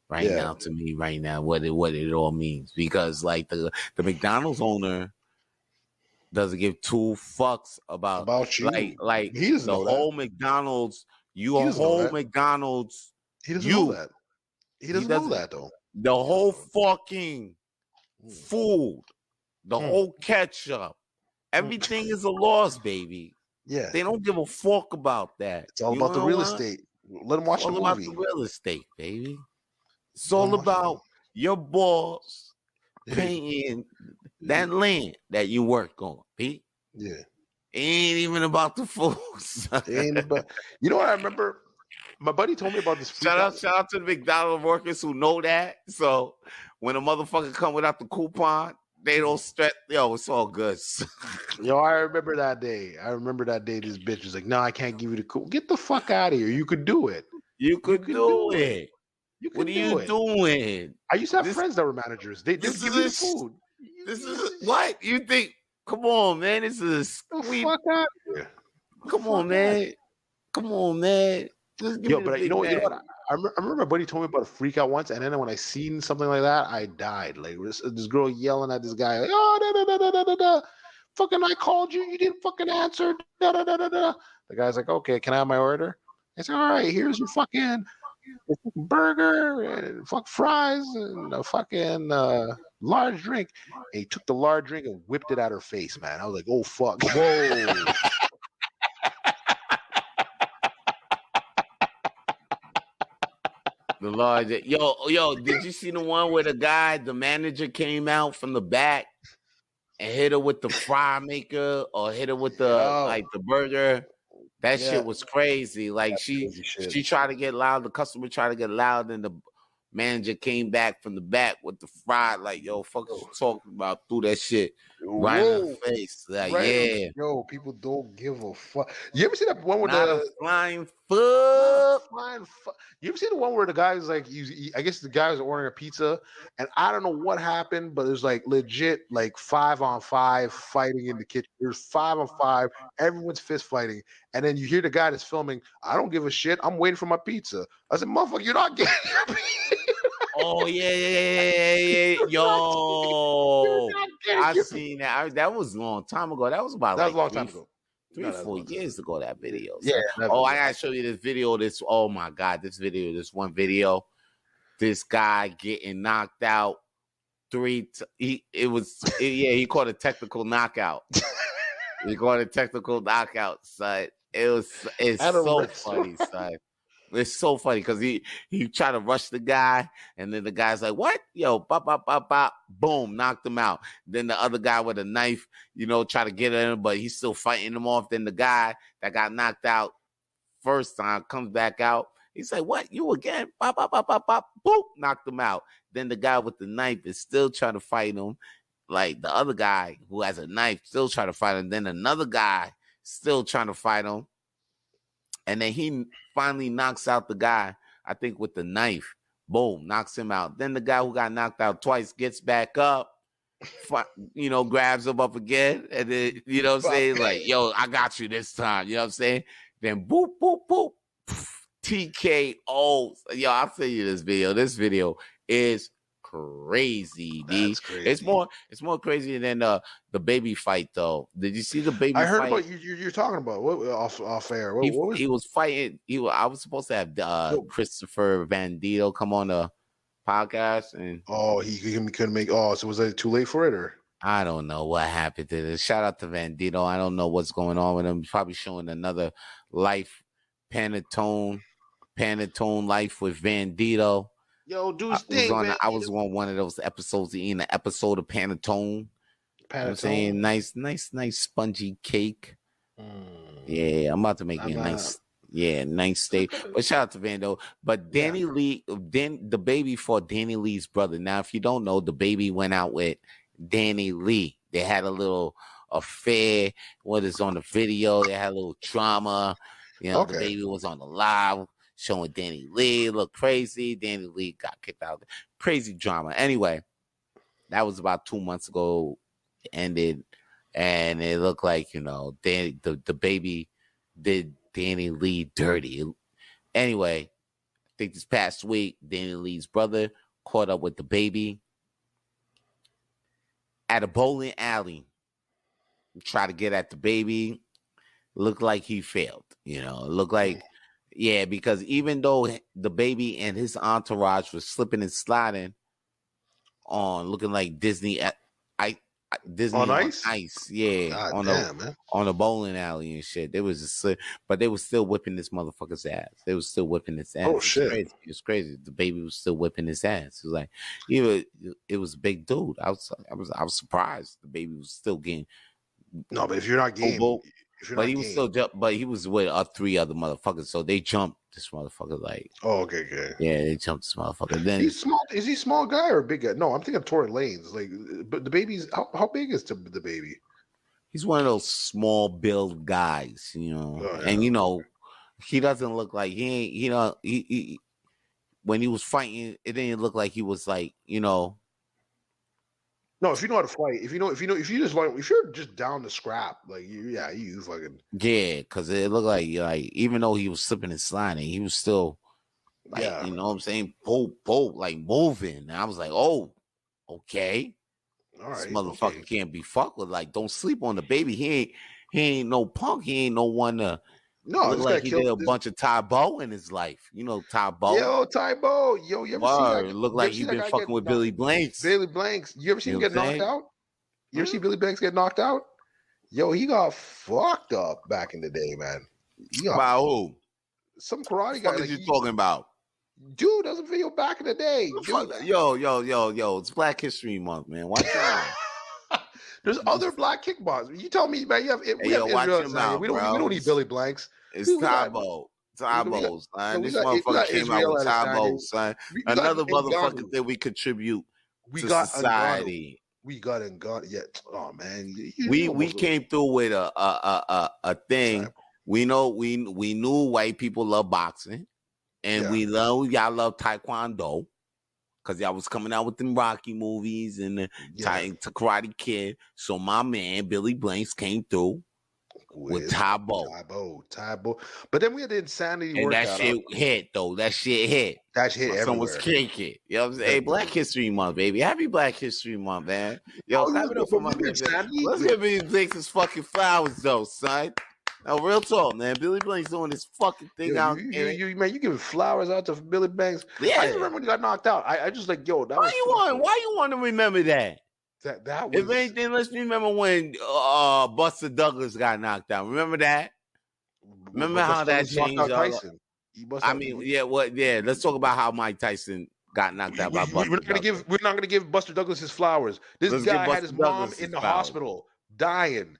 now to me right now. What it all means, because like the McDonald's owner doesn't give 2 fucks about you. Like he doesn't know whole that. McDonald's, McDonald's. He doesn't know that. He doesn't know that though. The whole fucking food, the whole ketchup, everything is a loss, baby. Yeah, they don't give a fuck about that. It's all about the real estate. Let them watch the movie. All about the real estate, baby. It's all about your boss paying that land that you work on, Pete. Yeah. It ain't even about the food. It ain't about. You know what I remember? My buddy told me about this. Shout out to the McDonald's workers who know that. So when a motherfucker come without the coupon, they don't stress. Yo, it's all good. Yo, I remember that day. This bitch was like, "No, I can't give you the coupon. Get the fuck out of here. You could do it. You could do it. What are you doing? I used to have friends that were managers. They give you the food. This is what you think. Come on, man. This is the fuck out of here. Come on, man. Yo, but you know what? I remember my buddy told me about a freak out once, and then when I seen something like that, I died. Like this girl yelling at this guy, like, "Oh, fucking! I called you, you didn't fucking answer." The guy's like, "Okay, can I have my order?" I said, "All right, here's your fucking burger and fries and a fucking large drink." And he took the large drink and whipped it at her face, man. I was like, "Oh fuck, whoa." The large, yo, did you see the one where the manager came out from the back and hit her with the fry maker or hit her with the burger? That shit was crazy. Like she tried to get loud, the customer tried to get loud, and the manager came back from the back with the fry. Like, yo, fuck you talking about? Threw that shit right in her face. Like, yeah. Yo, people don't give a fuck. You ever see that one with the flying foot? You ever see the one where the guy's like, I guess the guy was ordering a pizza, and I don't know what happened, but there's like legit like 5-on-5 fighting in the kitchen. There's 5-on-5, everyone's fist fighting, and then you hear the guy that's filming, "I don't give a shit, I'm waiting for my pizza." I said, "Motherfucker, you're not getting your pizza." Oh yeah. Yo, you're not getting I seen that. That was a long time ago. That was about That was like a long time ago. 3-4 years ago. That video. Yeah. Oh, I gotta show you this video. Oh my god, this one video. This guy getting knocked out he caught a technical knockout. He caught a technical knockout, son. It's so funny, son. It's so funny because he tried to rush the guy, and then the guy's like, "What? Yo, bop, bop, bop, bop, boom, knocked him out." Then the other guy with a knife, try to get at him, but he's still fighting him off. Then the guy that got knocked out first time comes back out. He's like, "What? You again?" Bop, bop, bop, bop, bop, boop, knocked him out. Then the guy with the knife is still trying to fight him. Like the other guy who has a knife still trying to fight him. Then another guy still trying to fight him. And then he finally knocks out the guy, I think, with the knife. Boom, knocks him out. Then the guy who got knocked out twice gets back up, grabs him up again. And then, what I'm saying? Like, yo, I got you this time. You know what I'm saying? Then boop, boop, boop. TKO. Yo, I'll tell you this video. This video is crazy, D. Crazy. It's more crazy than the baby fight, though. Did you see the baby fight? I heard about you're talking about what off air. He was fighting. I was supposed to have Christopher Bandito come on the podcast, and he couldn't make. So was it too late for it, or I don't know what happened to this. Shout out to Bandito. I don't know what's going on with him. He's probably showing another life, Panatone life with Bandito. Yo, dude, I was on one of those episodes, eating an episode of Panatone. I'm saying nice spongy cake. Yeah, I'm about to make me a nice steak. But shout out to Vando. But Dani Leigh, the baby fought Dani Leigh's brother. Now, if you don't know, the baby went out with Dani Leigh. They had a little affair. What is on the video? They had a little drama. The baby was on the live showing Dani Leigh look crazy. Dani Leigh got kicked out. Crazy drama. Anyway, that was about 2 months ago. It ended, and it looked like the baby did Dani Leigh dirty. Anyway, I think this past week, Dani Leigh's brother caught up with the baby at a bowling alley. Try to get at the baby. Looked like he failed. It looked like. Yeah, because even though the baby and his entourage was slipping and sliding on, looking like Disney on ice, yeah, on a bowling alley and shit. They was but they was still whipping this motherfucker's ass. They was still whipping his ass. Oh shit, it's crazy. The baby was still whipping his ass. It was like, it was a big dude. I was surprised the baby was still getting. No, but if you're not game. But he was still but he was with 3 other motherfuckers, so they jumped this motherfucker like. Oh, okay. Yeah, they jumped this motherfucker. Then he's small. Is he a small guy or a big guy? No, I'm thinking Tory Lanez. Like, but the baby's how big is the baby? He's one of those small build guys, and he doesn't look like he when he was fighting, it didn't look like he was like No, if you know how to fight, if you're just down to scrap, like you fucking because it looked like even though he was slipping and sliding, he was still you know what I'm saying, bolt like moving. And I was like, oh, okay, all right, this motherfucker can't be fucked with. Like, don't sleep on the baby. He ain't no punk. He ain't no one to. No, look like he did a bunch of Ty Bow in his life. Ty Bow. Yo, Ty Bow. Yo, you ever see that? It looked like he been fucking with Billy Blanks. Billy Blanks. You ever seen him get knocked out? You ever see Billy Blanks get knocked out? Yo, he got fucked up back in the day, man. By who? Some karate guy. What are you talking about? Dude, that was a video back in the day. Yo. It's Black History Month, man. Watch your mouth. There's other black kickboxers. You tell me, man. We have Israel. We don't need Billy Blanks. It's Tybo. Tybo, son. This motherfucker came out with Tybo, son. Another motherfucker that we contribute to society. We got and got yet. Oh man, we came through with a thing. We knew white people love boxing, and we know y'all love Taekwondo. Because y'all was coming out with them Rocky movies and the Karate Kid. So my man, Billy Blanks, came through with Tybo. Tybo. But then we had the Insanity And workout. that shit hit, though. That shit hit. That shit My everywhere. son was kicking. You know what I'm saying? Hey, Black History Month, baby. Happy Black History Month, man. Yo, clap it up for my man. Let's give Billy Blanks his fucking flowers, though, son. Now, real talk, man. Billy Blanks doing this fucking thing out there. Man, you giving flowers out to Billy Banks. Yeah. I just remember when he got knocked out. I just like, yo, that why you want to remember that? That was. If anything, let's remember when Buster Douglas got knocked out. Remember that? Remember how that changed? Tyson. Let's talk about how Mike Tyson got knocked out by Buster. We're not gonna give Buster Douglas his flowers. This guy had his mom in the hospital, dying.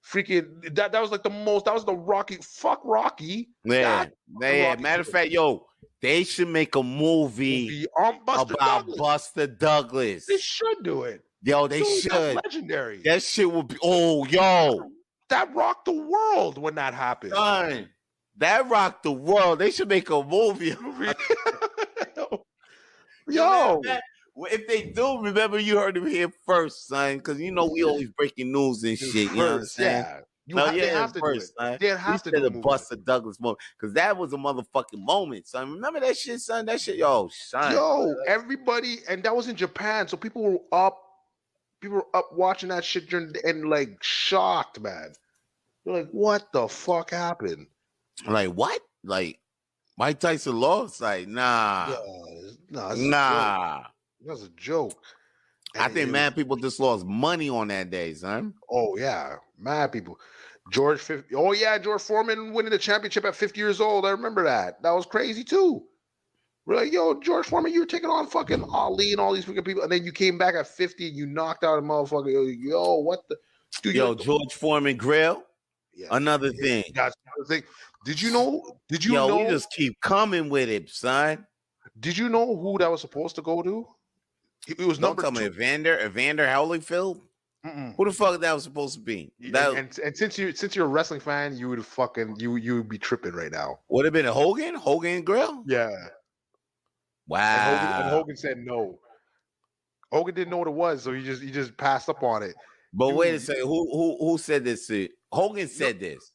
Freaking that was like the most. That was the Rocky. Fuck Rocky. Yeah. Matter of fact, yo, they should make a movie about Buster Douglas. They should do it. Yo, they should. That's legendary. That shit would be. Oh, yo, that rocked the world when that happened. Son, that rocked the world. They should make a movie. Yo. If they do, remember you heard it here first, son, because you know we always breaking news and shit. You know what I'm saying? They have to first, do it. They have to do the Buster Douglas moment because that was a motherfucking moment, son. Remember that shit, son? That shit, yo, son. Yo, everybody, and that was in Japan, so people were up watching that shit and like shocked, man. They're like, what the fuck happened? Like what? Like Mike Tyson lost? Like nah. That's a joke. I think mad people just lost money on that day, son. Oh yeah, mad people. George Foreman winning the championship at 50 years old. I remember that. That was crazy too. We're like, yo, George Foreman, you were taking on fucking Ali and all these freaking people, and then you came back at 50 and you knocked out a motherfucker. Yo, what the? Dude, George Foreman grill. Yeah, another thing. That's another thing. Did you know? We just keep coming with it, son. Did you know who that was supposed to go to? It was number 2. Evander Holyfield. Who the fuck that was supposed to be? And since you're a wrestling fan, you would fucking you would be tripping right now. Would have been a Hogan grill? Yeah. Wow. And Hogan said no. Hogan didn't know what it was, so he just passed up on it. But wait a second, who said this? Hogan said this.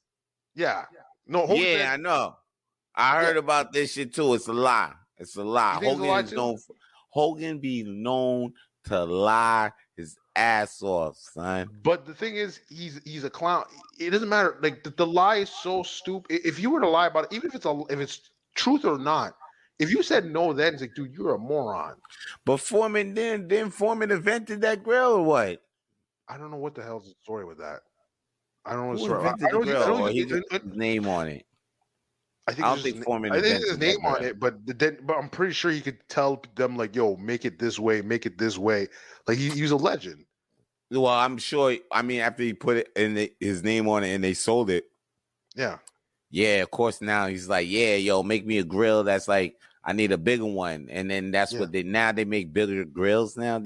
Yeah. No. Hogan said, I know. I heard about this shit too. It's a lie. It's a lie. Hogan be known to lie his ass off, son. But the thing is, he's a clown. It doesn't matter. Like the lie is so stupid. If you were to lie about it, even if it's truth or not, if you said no, then it's like, dude, you're a moron. But Foreman then Foreman invented that grill or what? I don't know what the hell's the story with that. I don't know what the story. I don't his name on it. I don't think Foreman. I think his name on it, but I'm pretty sure he could tell them like, "Yo, make it this way, make it this way." Like he's a legend. Well, I'm sure. I mean, after he put it in his name on it and they sold it, yeah. Of course, now he's like, "Yeah, yo, make me a grill that's like I need a bigger one," and then that's what they make bigger grills now.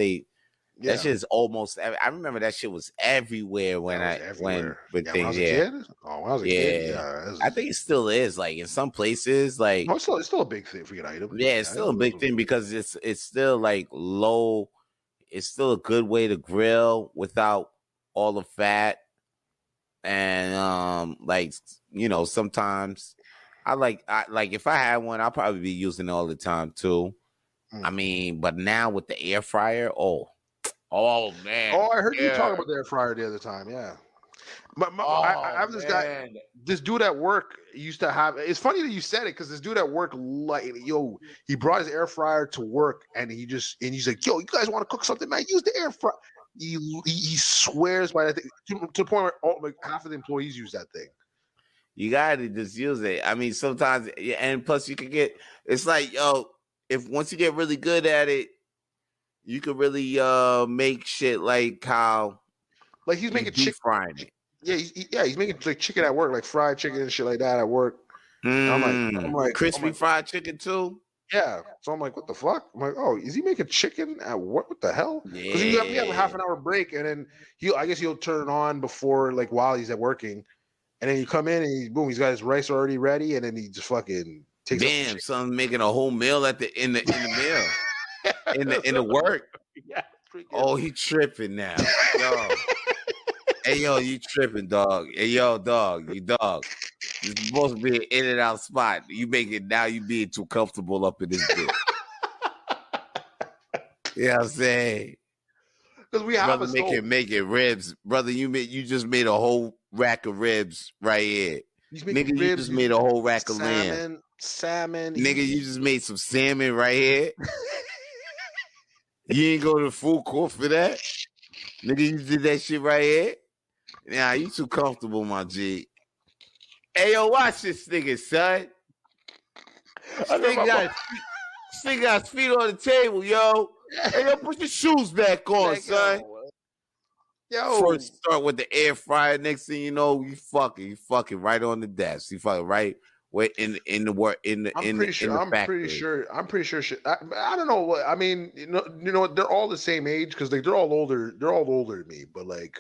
That shit is almost. I remember that shit was everywhere when things. When I was a kid? Oh, when I was a kid. Yeah, I think it still is. Like in some places, like it's still a big thing for your item. Yeah, it's still a big thing because it's still like low. It's still a good way to grill without all the fat, and like sometimes I like if I had one, I'll probably be using it all the time too. I mean, but now with the air fryer, Oh man! Oh, I heard you talking about the air fryer the other time. Yeah, I have this guy, this dude at work used to have. It's funny that you said it because this dude at work, he brought his air fryer to work, and he's like, "Yo, you guys want to cook something, man? Use the air fryer." He swears by that thing to the point where half of the employees use that thing. You gotta just use it. I mean, sometimes, and plus you can get. It's like, if once you get really good at it. You could really make shit like how, like he's making chicken frying it. Yeah, he's making like chicken at work, like fried chicken and shit like that at work. I'm like crispy fried chicken too. Yeah, so I'm like, what the fuck? I'm like, oh, is he making chicken at work? What the hell? Because you have a half an hour break, and then I guess he'll turn it on before while he's at working, and then you come in and he's got his rice already ready, and then he just fucking takes. Damn, son's making a whole meal in the meal. in the work. Yeah. Oh, he tripping now. Yo. Hey, yo, you tripping, dog. Hey, yo, dog, you dog. This is supposed to be an in and out spot. You make it now. You being too comfortable up in this bit. You know what I'm saying? Because we have Brother, a stove. making ribs. Brother, you just made a whole rack of ribs right here. He's Nigga, making you ribs. just made a whole rack of lamb. Salmon. Nigga, you just made some salmon right here. You ain't go to the food court for that. Nigga, you did that shit right here. Nah, you too comfortable, my G. Hey, yo, watch this nigga, son. This nigga got his feet on the table, yo. Hey, yo, put your shoes back on, son. Yo. First start with the air fryer. Next thing you know, you fucking right on the desk. You fucking right where in the work in the I'm pretty sure. I don't know what I mean. You know, they're all the same age because they're all older. They're all older than me, but like,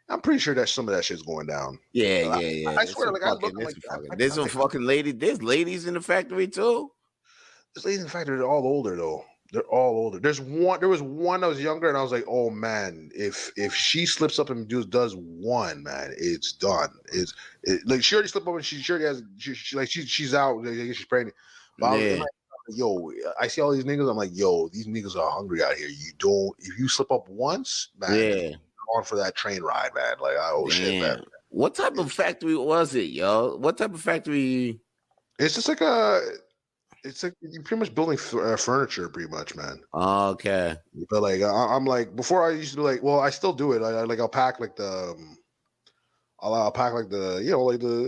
I'm pretty sure that some of that shit's going down. Yeah. I swear, like, I look like there's some fucking lady. There's ladies in the factory too. There's ladies in the factory. They're all older though. They're all older. There was one that was younger, and I was like, oh man, if she slips up and does one, man, it's done. Like she already slipped up and she already has she's out. She's pregnant. But Yeah. I'm like, yo, I see all these niggas. I'm like, yo, these niggas are hungry out here. If you slip up once, man, you're on for that train ride, man. Like, oh shit, man. What type of factory was it, yo? What type of factory? It's just like you're pretty much building furniture, pretty much, man. Okay. But like, I'm like, before I used to like, well, I still do it. I'll pack like I'll pack like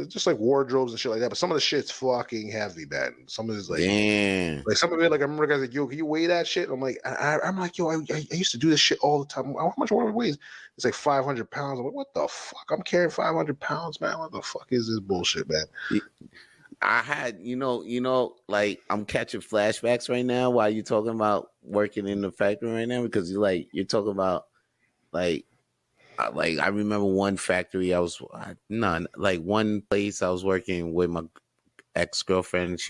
just like wardrobes and shit like that. But some of the shit's fucking heavy, man. Some of it's like, damn. Like some of it, like I remember guys like, yo, can you weigh that shit? I'm like, I'm like, yo, I used to do this shit all the time. How much water weighs? It's like 500 pounds. I'm like, what the fuck? I'm carrying 500 pounds, man. What the fuck is this bullshit, man? I had, like I'm catching flashbacks right now while you're talking about working in the factory right now because you're talking about like I remember one factory one place I was working with my ex-girlfriend.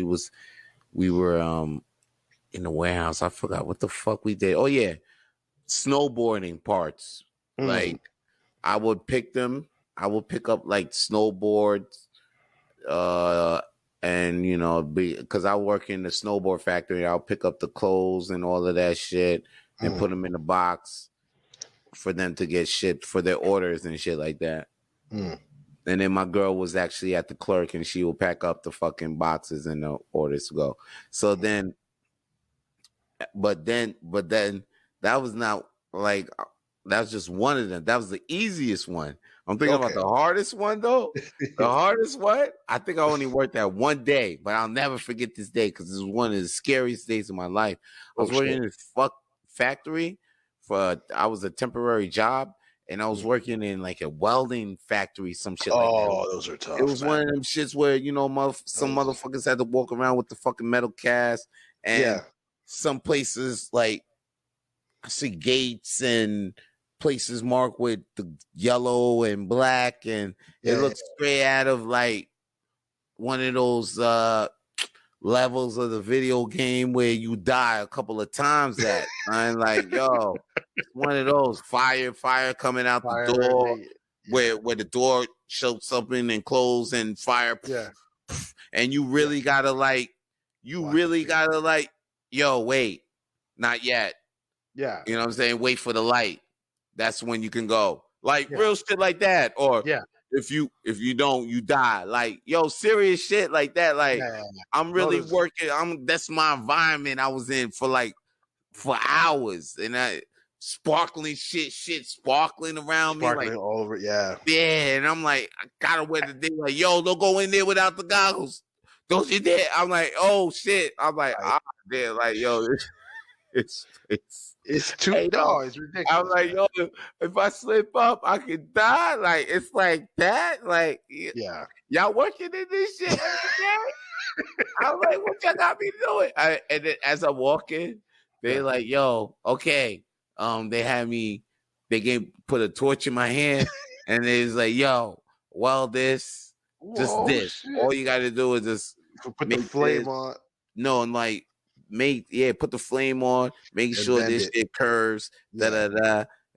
We were in the warehouse. I forgot what the fuck we did. Oh yeah, snowboarding parts. Like I would pick them. I would pick up like snowboards. And because I work in the snowboard factory, I'll pick up the clothes and all of that shit and put them in a box for them to get shipped for their orders and shit like that. And then my girl was actually at the clerk and she would pack up the fucking boxes and the orders to go. So then, but then that was not like, that was just one of them. That was the easiest one. I'm thinking about the hardest one, though. The hardest one, I think I only worked that one day, but I'll never forget this day because this was one of the scariest days of my life. I was working in this factory I was a temporary job, and I was working in like a welding factory, some shit like that. Oh, those are tough. It was one of them shits where, some motherfuckers had to walk around with the fucking metal cast, and some places like I see gates and places marked with the yellow and black, and it looks straight out of like one of those levels of the video game where you die a couple of times at. I'm like, yo, one of those fire coming out the door where the door shows something and close and fire. And you really gotta yo, wait, not yet. Yeah. You know what I'm saying? Wait for the light. That's when you can go. Like real shit like that. Or if you don't, you die. Like, yo, serious shit like that. Like, I'm really working. That's my environment I was in for hours. And sparkling shit sparkling around me. Like all over, yeah. And I'm like, I gotta wear the thing. Like, yo, don't go in there without the goggles. Don't you dare. I'm like, oh shit. I'm like, damn, like, yo, it's too it's ridiculous. I'm like, yo, if I slip up, I could die. Like, it's like that. Like, y'all working in this shit every day? I'm like, what y'all got me doing? And then as I'm walking, they're like, yo, okay. They put a torch in my hand, and they was like, yo, well, this. Shit. All you got to do is just put the flame on. No, and like, put the flame on, make sure this shit curves,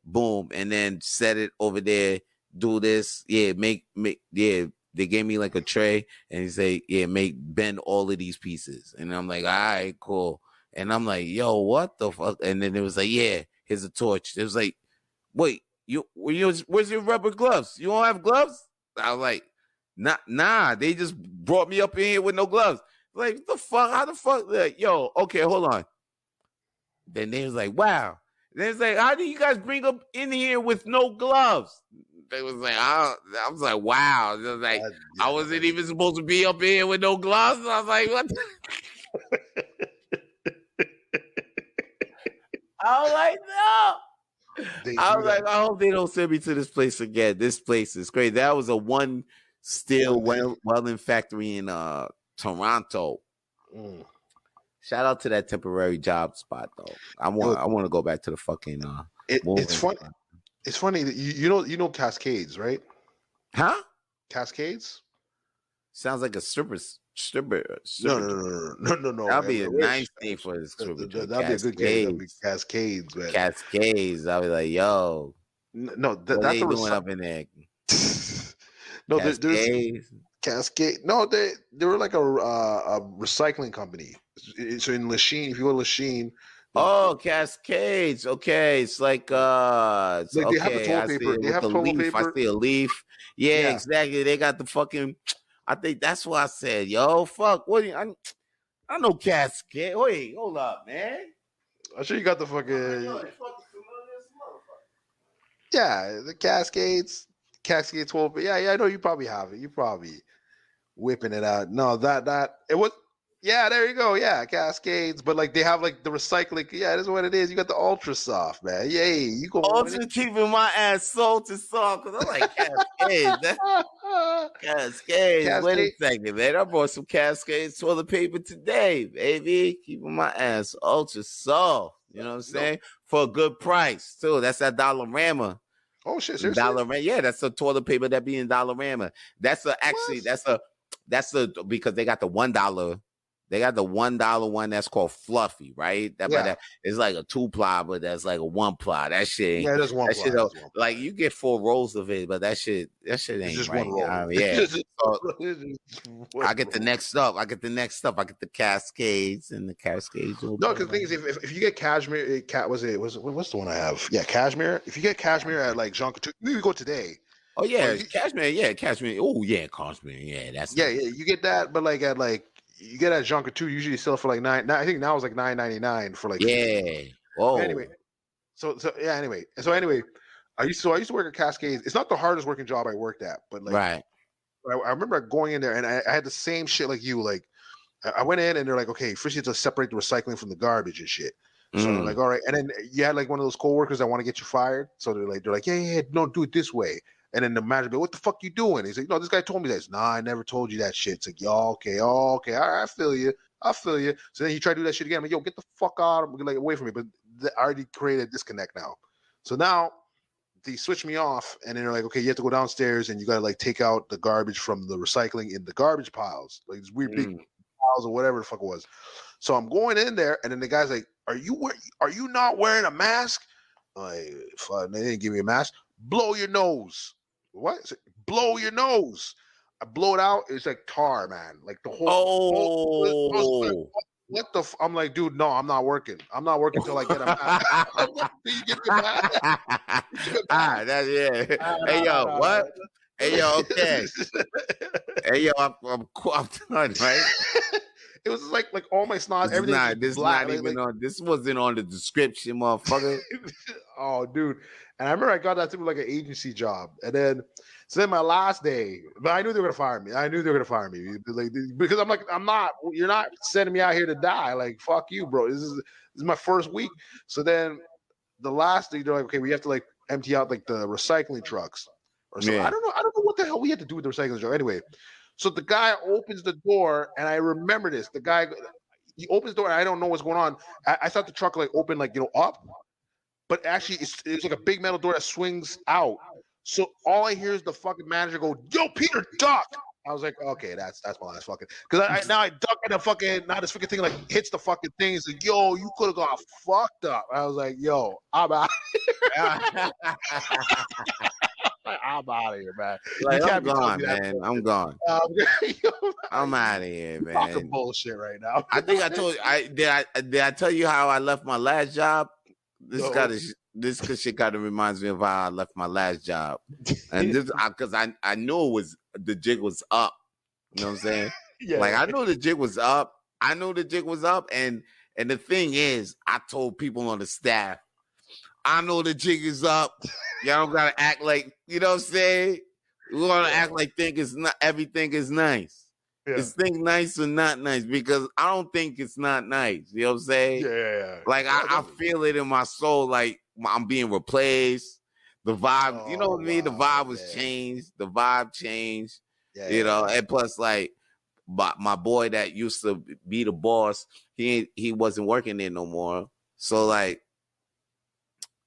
boom, and then set it over there do this. Yeah, make yeah. They gave me like a tray, and he say, yeah, bend all of these pieces, and I'm like, all right, cool. And I'm like, yo, what the fuck? And then it was like, yeah, here's a torch. It was like, wait, where's your rubber gloves? You don't have gloves? I was like, nah. They just brought me up in here with no gloves. Like, what the fuck? How the fuck? Like, yo, okay, hold on. Then they was like, wow. Then it's like, how do you guys bring up in here with no gloves? They was like, I was like, wow. It was like, I wasn't even supposed to be up here with no gloves. I was like, what? I was like, no. I was like, I hope they don't send me to this place again. This place is crazy. That was a one steel welding factory in Toronto. Shout out to that temporary job spot though. I want to go back to the fucking. It's funny. It's funny that you know Cascades, right? Huh? Cascades? Sounds like a stripper. No. That'd be a nice name for this stripper. That'd be a good game. That'd be Cascades, man. Cascades. I'll be like, yo. No, what are they doing up in there? No, there's Cascade. No, they were like a recycling company. So in Lachine, if you go to Lachine. Oh, Cascades. Okay, it's like they have the toilet paper. They have toilet paper. I see a leaf. Yeah, exactly. They got the fucking. I think that's what I said. Yo, fuck. What? I know Cascade. Wait, hold up, man. I'm sure you got the fucking. Yeah, the Cascade 12. Yeah, I know you probably have it. You probably whipping it out. No, that it was. Yeah, there you go. Yeah, Cascades, but like they have like the recycling. Yeah, that's what it is. You got the Ultra Soft, man. Yay, you go. Ultra keeping my ass salty soft because I'm like Cascades. Cascades. Wait a second, man. I brought some Cascades toilet paper today, baby. Keeping my ass ultra soft. You know what I'm saying? For a good price too. That's that Dollarama. Oh shit, seriously? Dollarama. Yeah, that's the toilet paper that be in Dollarama. That's because they got the $1. They got the $1 one that's called Fluffy, right? That it's like a 2-ply, but that's like a 1-ply. That shit. Yeah, that's 1-ply. Like you get 4 rolls of it, but that shit ain't just right. 1 roll. Yeah. So I get the next stuff. I get the Cascades and the Cascades. No, because the thing is, if you get Cashmere, what's the one I have? Yeah, Cashmere. If you get Cashmere at like Jean Couture, maybe go today. Oh yeah, Cashmere. Yeah, Cashmere. Oh yeah, Cashmere. Yeah, that's You get that, but like at like. You get at Jean Couture, usually sell for like $9. I think now it's like $9.99 for like. Yeah. Oh. Anyway, I used to work at Cascades. It's not the hardest working job I worked at, but like. Right. I remember going in there and I had the same shit like you. Like, I went in and they're like, okay, first you have to separate the recycling from the garbage and shit. So they're like, all right, and then you had like one of those coworkers that want to get you fired. So they're like, yeah, no, do it this way. And then the manager be, what the fuck you doing? He's like, no, this guy told me that. Nah, I never told you that shit. It's like, yo, okay, all right, I feel you. So then you try to do that shit again. I'm like, yo, get the fuck out of like away from me. But I already created a disconnect now. So now they switch me off, and then they're like, okay, you have to go downstairs and you gotta like take out the garbage from the recycling in the garbage piles, like these weird big piles or whatever the fuck it was. So I'm going in there, and then the guy's like, are you not wearing a mask? Like, fuck, they didn't give me a mask. Blow your nose. What? Blow your nose. I blow it out. It's like tar, man. Like the whole. What the? I'm like, dude, no, I'm not working. I'm not working until I get a mask. You get the mask. That's yeah. Hey yo, what? Hey yo, okay. Hey yo, I'm done, right? It was like all my snot. Everything. This wasn't on the description, motherfucker. Oh, dude. And I remember I got that through like an agency job. And then, so then my last day, but I knew they were going to fire me. Like, because you're not sending me out here to die. Like, fuck you, bro. This is my first week. So then the last day, they're like, okay, we have to like empty out like the recycling trucks or something. Yeah. I don't know what the hell we had to do with the recycling truck. Anyway, so the guy opens the door, and I remember this. The guy, he opens the door, and I don't know what's going on. I thought the truck like opened like, up. But actually, it's like a big metal door that swings out. So all I hear is the fucking manager go, "Yo, Peter, duck!" I was like, "Okay, that's my last fucking." Because now I duck and the fucking now this fucking thing like hits the fucking thing. It's like, "Yo, you could have got fucked up." I was like, "Yo, I'm out." I'm I'm out of here, man. You Like, I'm can't be telling gone, me that man. I'm bullshit. gone. Yo, I'm out of here, talking man. bullshit right now. I think I told you. Did I tell you how I left my last job? No. This shit kind of reminds me of how I left my last job, and this because I knew it was the jig was up. You know what I'm saying? Like Yeah. I knew the jig was up. I knew the jig was up, and the thing is, I told people on the staff, I know the jig is up. Y'all don't gotta act like, you know what I'm saying? We wanna act like everything is nice. Yeah. Is things nice or not nice? Because I don't think it's not nice. You know what I'm saying? Yeah. Like I feel it in my soul, like I'm being replaced. The vibe, you know what I mean? The vibe was changed. The vibe changed. Yeah. You know, and plus, like my boy that used to be the boss, he wasn't working there no more. So like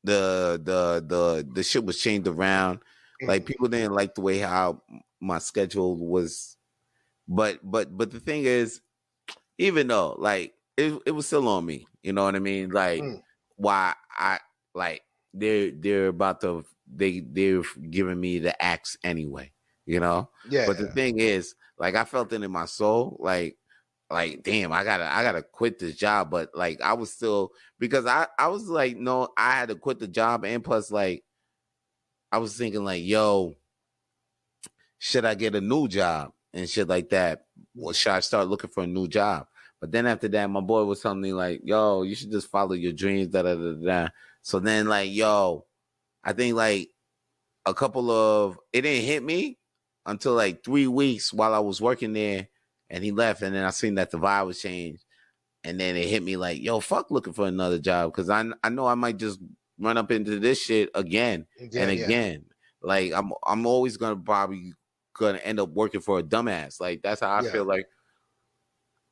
the shit was changed around. Like people didn't like the way how my schedule was. But the thing is, even though like it was still on me, you know what I mean? Like why I like they're about to they're giving me the axe anyway, you know? Yeah. But the thing is, like I felt it in my soul, like damn, I gotta quit this job. But like I was still, because I was like, no, I had to quit the job, and plus like I was thinking like, yo, should I get a new job and shit like that? Or should I start looking for a new job? But then after that, my boy was telling me like, yo, you should just follow your dreams, da da da da. So then like, yo, I think like it didn't hit me until like 3 weeks while I was working there, and he left, and then I seen that the vibe was changed, and then it hit me like, yo, fuck looking for another job, because I know I might just run up into this shit again and again. Like I'm always probably gonna end up working for a dumbass. Like that's how I feel like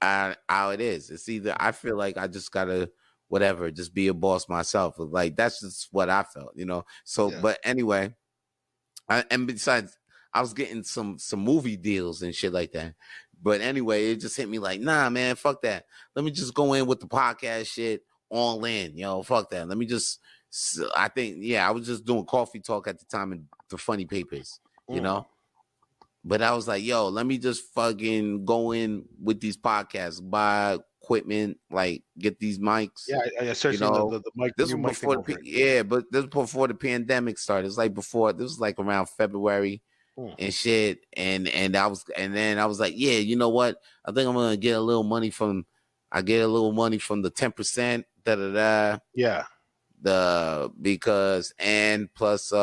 how it is. It's either I feel like I just gotta whatever, just be a boss myself. Like that's just what I felt, you know. So, but anyway, and besides, I was getting some movie deals and shit like that. But anyway, it just hit me like, nah, man, fuck that. Let me just go in with the podcast shit all in, yo. Fuck that. Let me just. I think, I was just doing coffee talk at the time and the funny papers, you know. But I was like, yo, let me just fucking go in with these podcasts, buy equipment, like get these mics. Yeah, I searched the mic. This was before but this was before the pandemic started. It's like before, this was like around February and shit. And then I was like, yeah, you know what? I think I'm gonna get a little money from the 10%, da da da. Yeah. Because and plus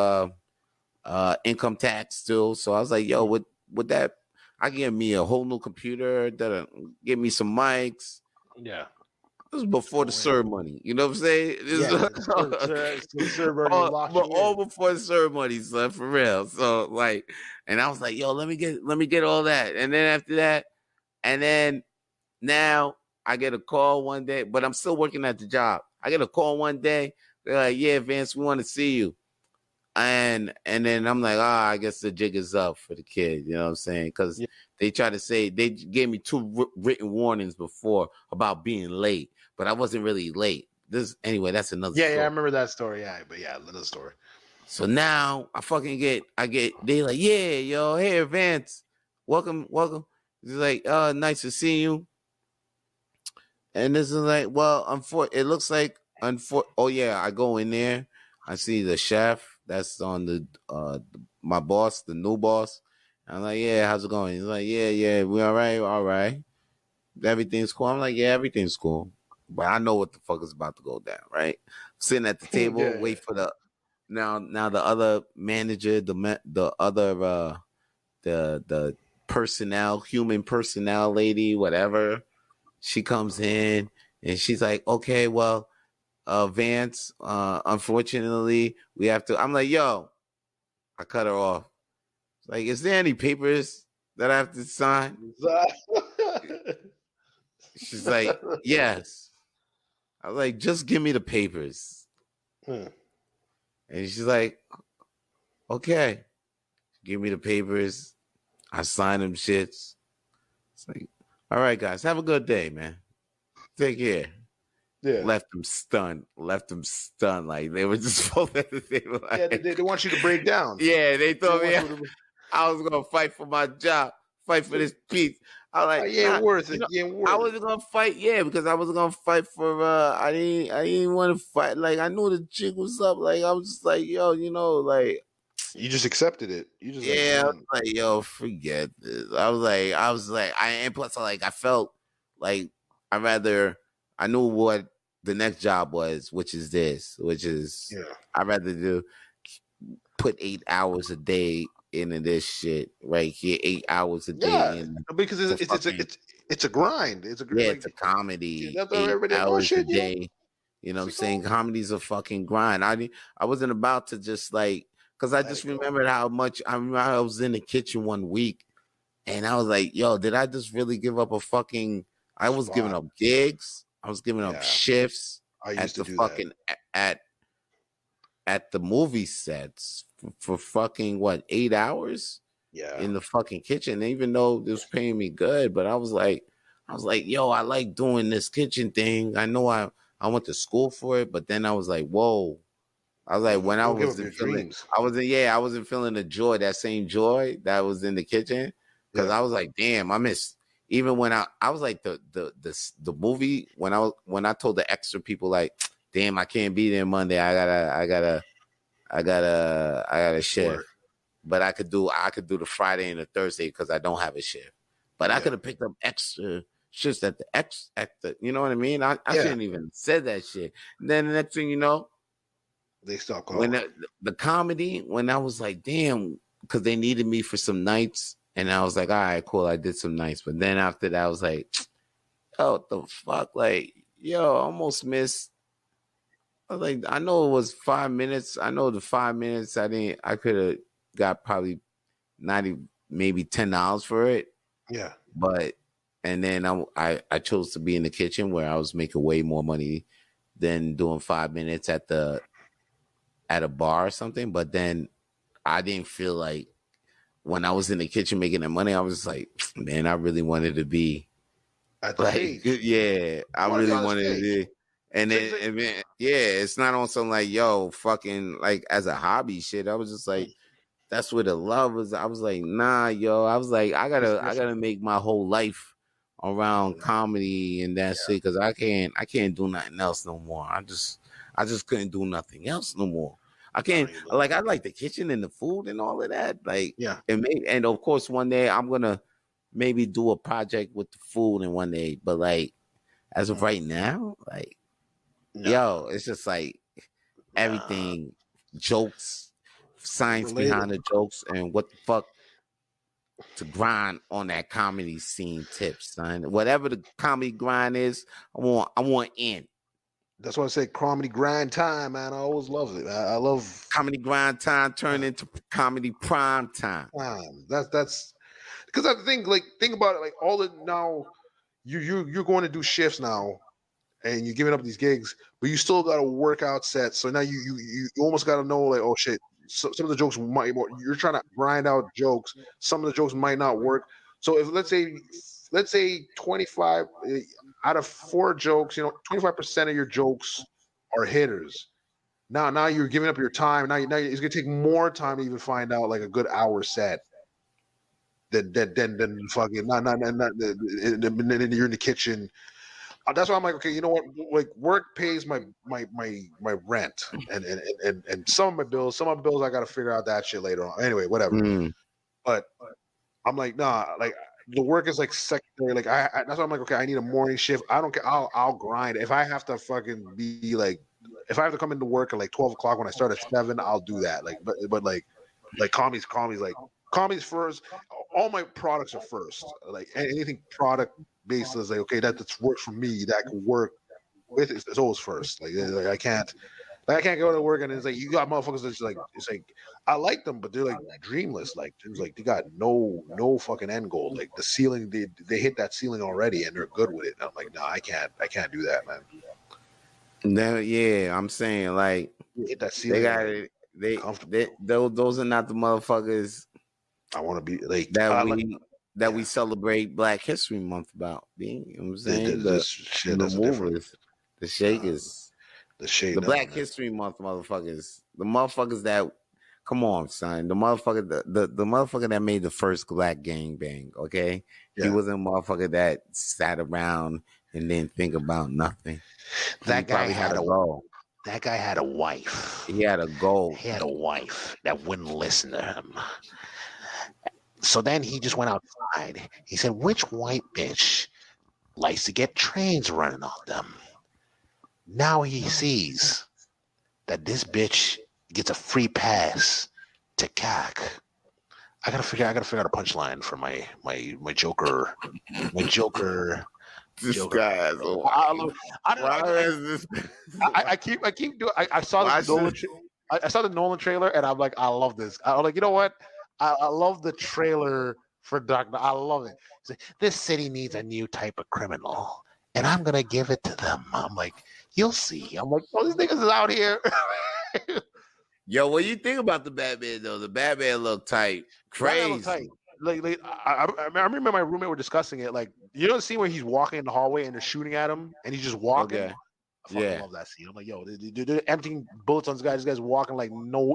income tax still. So I was like, yo, with that, I get me a whole new computer, get me some mics. Yeah. This was before the ceremony. You know what I'm saying? All before the ceremony, son, for real. So like, and I was like, yo, let me get all that. And then after that, and then now I get a call one day, but I'm still working at the job. I get a call one day. They're like, yeah, Vance, we want to see you. And then I'm like, I guess the jig is up for the kid. You know what I'm saying? Because they try to say, they gave me 2 written warnings before about being late, but I wasn't really late. Anyway, that's another story. Yeah, I remember that story. Yeah, but another story. So now they like, yeah, yo, hey, Vance, welcome. He's like, nice to see you. And this is like, well, it looks like, oh yeah, I go in there, I see the chef that's on the my boss, the new boss. I'm like, yeah, how's it going? He's like, yeah, we all right. Everything's cool. I'm like, yeah, everything's cool. But I know what the fuck is about to go down, right? Sitting at the table, wait for the now the other manager, the other the personnel, human personnel lady, whatever. She comes in and she's like, okay, well, Vance, unfortunately, we have to. I'm like, yo, I cut her off. Like, is there any papers that I have to sign? She's like, yes. I was like, just give me the papers. And she's like, okay. Give me the papers. I sign them shits. It's like, all right, guys, have a good day, man. Take care. left them stunned. Like they were just both at the table. Like, they want you to break down. Yeah, they thought I was gonna fight for my job, fight for this piece. I was like, you ain't worth it. I wasn't gonna fight, because I wasn't gonna fight for. I didn't want to fight. Like I knew the jig was up. Like I was just like, yo, like. You just accepted it. You just I was like, yo, forget this. I was like, and plus, I felt like I knew what the next job was, which is I'd rather put 8 hours a day into this shit right here, 8 hours a day. Because it's a grind. It's a grind. Yeah, it's a comedy. 8 hours a day. You know what I'm saying? Comedy's a fucking grind. I wasn't about to just like. Because I just remembered how much I was in the kitchen one week and I was like, yo, did I just really give up I was giving up gigs. I was giving up shifts at the fucking at the movie sets for fucking 8 hours? Yeah. In the fucking kitchen. Even though it was paying me good, but I was like, yo, I like doing this kitchen thing. I know I went to school for it, but then I was like, whoa. I was like, when I wasn't feeling the joy, that same joy that was in the kitchen, because I was like, damn, I missed. Even when I was like the movie when I told the extra people like, damn, I can't be there Monday. I gotta shift, but I could do the Friday and the Thursday because I don't have a shift. But I could have picked up extra shifts at the you know what I mean? I shouldn't even said that shit. And then the next thing you know. They stopped calling. When the comedy, when I was like, damn, because they needed me for some nights, and I was like, all right, cool, I did some nights. But then after that, I was like, oh, what the fuck? Like, yo, I almost missed. I was like, I know it was 5 minutes. I know the 5 minutes I could have got probably maybe $10 for it. Yeah. And then I chose to be in the kitchen where I was making way more money than doing 5 minutes at a bar or something. But then I didn't feel like when I was in the kitchen making the money, I was like, man, I really wanted to be at the stage. Yeah, I really wanted to be. And then, it's not on something like, yo, fucking like as a hobby shit. I was just like, that's where the love was. I was like, nah, yo. I was like, I gotta make my whole life around comedy and that shit, because I can't do nothing else no more. I just couldn't do nothing else no more. I can't I like the kitchen and the food and all of that. Like, and of course one day I'm gonna maybe do a project with the food in one day. But like as of right now, like yo, it's just like everything, jokes, science behind the jokes, and what the fuck to grind on that comedy scene tips, son. Whatever the comedy grind is, I want in. That's why I say comedy grind time, man. I always loved it. I love comedy grind time turned into comedy prime time. That's because I think about it, like all the now you're going to do shifts now, and you're giving up these gigs, but you still got to work out sets. So now you almost got to know, like, oh shit, some of the jokes might. You're trying to grind out jokes. Some of the jokes might not work. So if let's say 25 out of 4 jokes, 25% of your jokes are hitters. Now you're giving up your time. Now it's gonna take more time to even find out like a good hour set. Than fucking not then you're in the kitchen. That's why I'm like, okay, you know what? Like work pays my rent and some of my bills. Some of my bills I got to figure out that shit later on. Anyway, whatever. But I'm like, nah, like the work is like secondary. Like that's why I'm like, okay, I need a morning shift. I don't care. I'll grind. If I have to fucking be like, if I have to come into work at like 12 o'clock when I start at 7, I'll do that. Like, but like comedy's like comedy's first. All my products are first. Like anything product based is like, okay, that's work for me. That can work with it's always first. Like I can't go to work and it's like you got motherfuckers that's like it's like I like them, but they're like dreamless. Like it's like they got no fucking end goal. Like the ceiling, they hit that ceiling already and they're good with it. And I'm like, no, I can't do that, man. No, yeah, I'm saying like hit that ceiling. They got it. They those are not the motherfuckers. I want to be like that we celebrate Black History Month about. You know what I'm saying? The movers. The Shake is the shade. the Black History Month motherfuckers. The motherfuckers that come on, son. The motherfucker the motherfucker that made the first black gangbang, okay? He wasn't a motherfucker that sat around and didn't think about nothing. That guy had a goal. That guy had a wife. He had a goal. He had a wife that wouldn't listen to him. So then he just went outside. He said, which white bitch likes to get trains running on them? Now he sees that this bitch gets a free pass to CAC. I gotta figure out a punchline for my Joker. My Joker. This guy has a I keep doing. I saw the Nolan trailer, and I'm like, I love this. I'm like, you know what? I love the trailer for Dark Knight. I love it. Like, this city needs a new type of criminal, and I'm gonna give it to them. I'm like, you'll see. I'm like, oh, these niggas is out here. Yo, what do you think about the Batman though? The Batman look tight, crazy. Look tight. Like I remember my roommate were discussing it. Like, you know the scene where he's walking in the hallway and they're shooting at him and he's just walking. Okay. I fucking love that scene. I'm like, yo, they're emptying bullets on this guy. This guy's walking like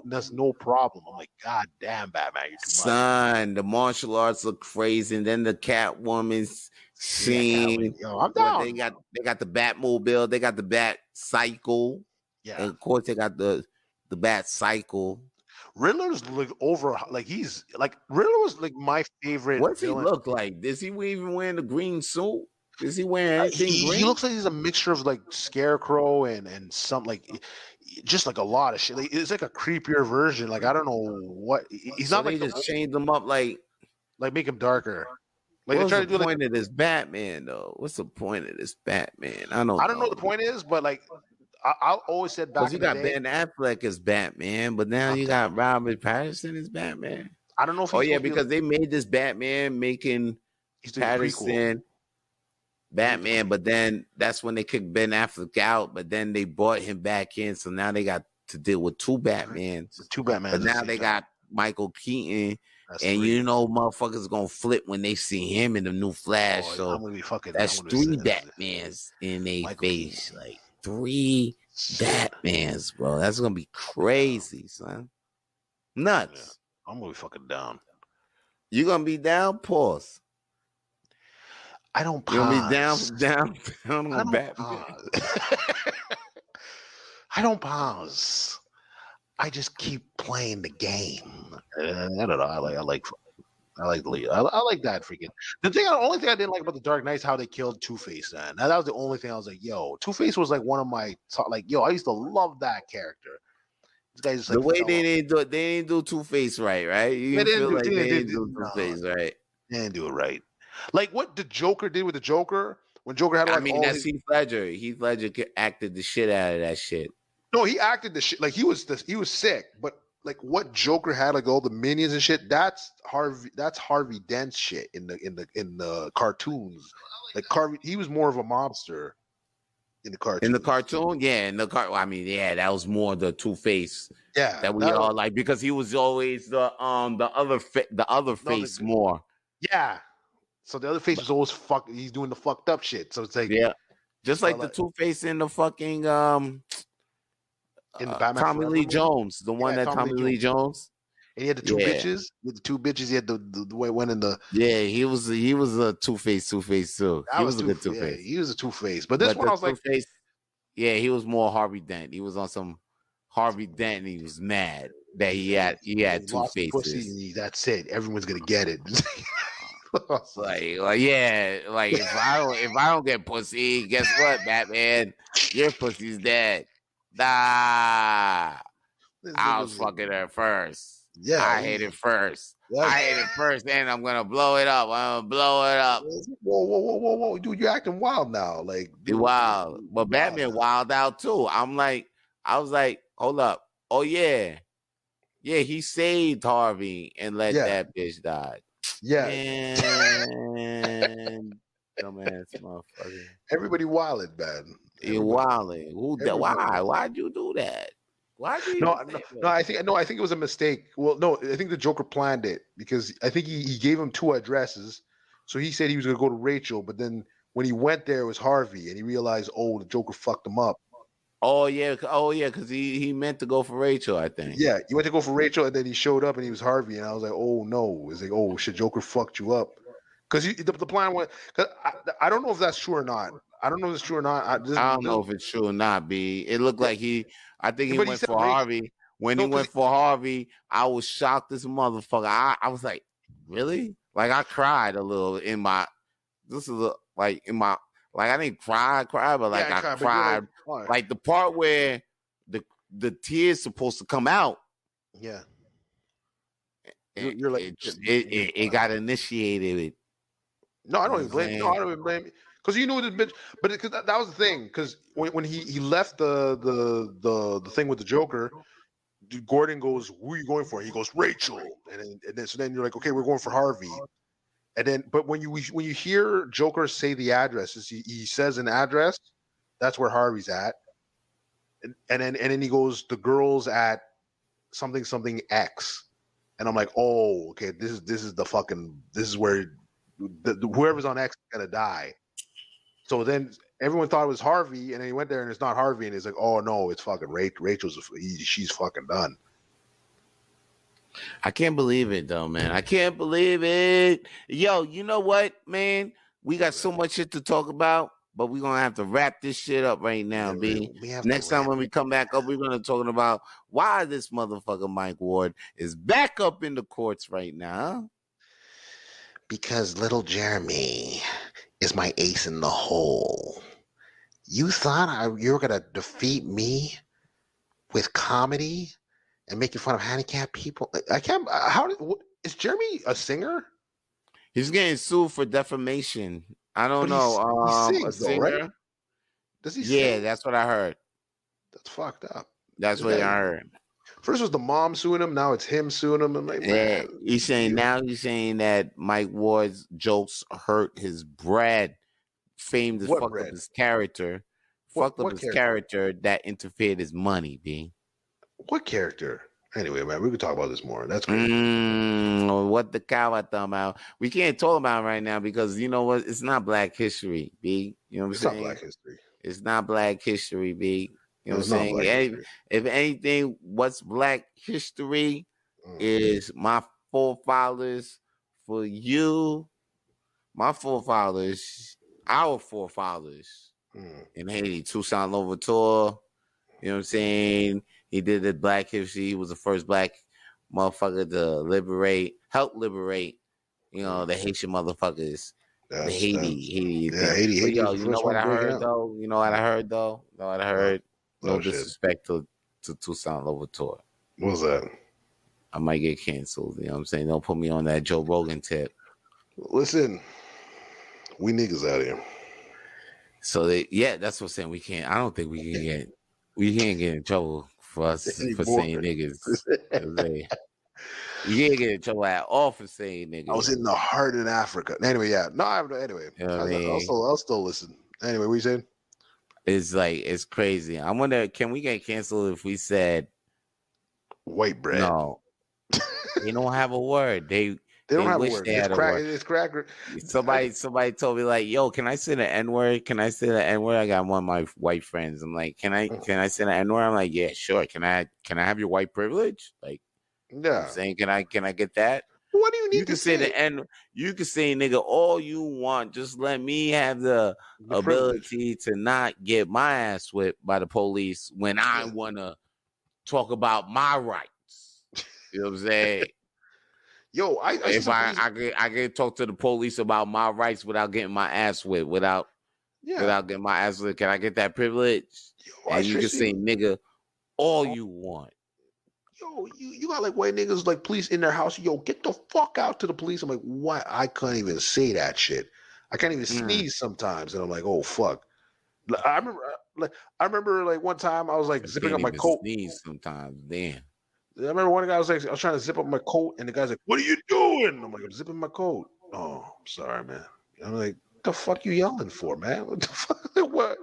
that's no problem. I'm like, God damn, Batman, you're too much. Son, the martial arts look crazy, and then the Catwoman's scene. Yo, I'm down. They got the Batmobile, they got the Bat Cycle. Yeah, and of course they got the Bat Cycle. Riddler's like Riddler was like my favorite. What's villain. He look like? Is he even wearing the green suit? Is he wearing anything green? He looks like he's a mixture of like Scarecrow and some like just like a lot of shit. Like, it's like a creepier version. Like, I don't know what he's so not they like just changed him up like make him darker. Like, what's the point of this Batman though? What's the point of this Batman? I don't know what the point is, but like I always said back. Because you got Ben Affleck as Batman, but now you got Robert Pattinson as Batman. I don't know if. Because they made this Batman making Pattinson Batman, but then that's when they kicked Ben Affleck out. But then they brought him back in, so now they got to deal with two Batmans. But now they got Michael Keaton, and you know, motherfuckers gonna flip when they see him in the new Flash. So that's three Batmans in their face, like. 3 Batmans, bro. That's gonna be crazy, son. Nuts. Yeah, I'm gonna be fucking down. You gonna be down? Pause. I don't pause. You gonna be down on Batman? I don't pause. I just keep playing the game. I don't know. I like Leigh. I like that freaking. The only thing I didn't like about the Dark Knight is how they killed Two-Face. Man, that was the only thing I was like, yo, Two-Face was like one of my I used to love that character. This guy just like the way they didn't do Two-Face right? They didn't do Two-Face right. They didn't do it right. Like what the Joker did with the Joker when Joker had that's Heath Ledger. Heath Ledger acted the shit out of that shit. No, he acted the shit like he was sick, but. Like what Joker had, like all the minions and shit. That's Harvey Dent shit in the cartoons. Like he was more of a mobster in the cartoon. In the cartoon, that was more the Two-Face. Yeah, that we all like because he was always the other face more. Yeah, so the other face was always he's doing the fucked up shit. So it's like just like the Two-Face in the fucking in the Batman Tommy Lee Jones, the one that Tommy Lee Jones. And he had the two bitches. With the two bitches, he had the way it went in the. Yeah, he was a Two-Face too. He was a good Two-Face. Yeah, he was a Two-Face, but this one I was like, he was more Harvey Dent. He was on some Harvey Dent, and he was mad that he had two faces. That's it. Everyone's gonna get it. like if I don't get pussy, guess what, Batman? Your pussy's dead. Nah, I was fucking her first. Yeah, I hate it first. Yeah. I hate it first, and I'm gonna blow it up. Whoa, dude, you're acting wild now. Like, you wild, but Batman wild out too. I was like, hold up. Oh yeah, he saved Harvey and let that bitch die. Yeah, man, dumbass motherfucker. Everybody wilded, man. You're wilding. Why'd you do that? No, I think it was a mistake. Well, no, I think the Joker planned it because I think he gave him two addresses. So he said he was going to go to Rachel, but then when he went there, it was Harvey, and he realized, oh, the Joker fucked him up. Oh yeah, because he meant to go for Rachel, I think. Yeah, he went to go for Rachel, and then he showed up, and he was Harvey, and I was like, oh no, it's like, oh shit, Joker fucked you up, because the plan went. Cause I don't know if that's true or not. I don't know if it's true or not. I don't know if it's true or not. B. It looked like I think he went for Harvey. When he went for Harvey, I was shocked as a motherfucker. I was like, really? Like I cried a little in my. This is like in my. Like I didn't cry, but like I cried. Like the part where the tears supposed to come out. Yeah. You're like it got initiated. No, I don't even blame. No, I don't even blame. Because you knew this bitch, but that was the thing. Because when he left the thing with the Joker, Gordon goes, "Who are you going for?" He goes, "Rachel," and then so then you're like, "Okay, we're going for Harvey." And then, but when you hear Joker say the address, he says an address, that's where Harvey's at, and then he goes, "The girl's at something X," and I'm like, "Oh, okay, this is where whoever's on X is gonna die." So then everyone thought it was Harvey, and then he went there and it's not Harvey, and he's like, "Oh no, it's fucking Rachel's. She's fucking done." I can't believe it though, man. I can't believe it. Yo, you know what, man? We got so much shit to talk about, but we're gonna have to wrap this shit up right now, B. Next time when we come back up, we're gonna talk about why this motherfucker Mike Ward is back up in the courts right now. Because little Jeremy is my ace in the hole. You thought you were gonna defeat me with comedy and making fun of handicapped people? I can't. Is Jeremy a singer? He's getting sued for defamation. I don't know. He sings, a singer. Though, right? Does he? Yeah, sing? That's what I heard. That's fucked up. That's what I heard. First was the mom suing him. Now it's him suing him. I'm like, man, he's saying that Mike Ward's jokes hurt his bread. Fame to fuck up his character. Fucked up his character that interfered his money, B. What character? Anyway, man, we could talk about this more. That's great. What the cow I thought about? We can't talk about it right now because you know what? It's not Black History, B. You know what I'm saying? It's not Black History. It's not Black History, B. You know what I'm saying? If anything, what's Black History is my forefathers for you, my forefathers, our forefathers in Haiti, Toussaint Louverture. You know what I'm saying? He did the Black History. He was the first Black motherfucker to help liberate, you know, the Haitian motherfuckers. Haiti. Haiti. Yo, you know what I heard though? You know what I heard though? You know what I heard? No disrespect to Toussaint Louverture. What was that? I might get canceled. You know what I'm saying? Don't put me on that Joe Rogan tip. Listen, we niggas out here. So that's what I'm saying. We can't. I don't think we can't get in trouble for us for saying niggas. You can't get in trouble at all for saying niggas. I was in the heart of Africa. Anyway, yeah. No, anyway. You know I'll still listen. Anyway, what you saying? It's crazy. I wonder, can we get canceled if we said white bread? No. They don't have a word. They don't have a word. It's cracker. Somebody told me like, yo, can I say the N-word? Can I say the N-word? I got one of my white friends. I'm like, can I say the N-word? I'm like, yeah, sure. Can I have your white privilege? Like, yeah. I'm saying, can I get that? What do you need to say? You can say nigga all you want. Just let me have the ability to not get my ass whipped by the police when I want to talk about my rights. You know what I'm saying? Yo, I can talk to the police about my rights without getting my ass whipped, without getting my ass whipped. Can I get that privilege? Yo, and you can say nigga all you want. Yo, you got like white niggas like police in their house. Yo, get the fuck out to the police. I'm like, what? I can't even say that shit. I can't even sneeze sometimes, and I'm like, oh fuck. I remember like one time I was like zipping up my coat. Sneeze sometimes, damn. I remember one guy I was trying to zip up my coat, and the guy's like, "What are you doing?" I'm like, "I'm zipping my coat." Oh, I'm sorry, man. I'm like, "What the fuck you yelling for, man? What the fuck? What?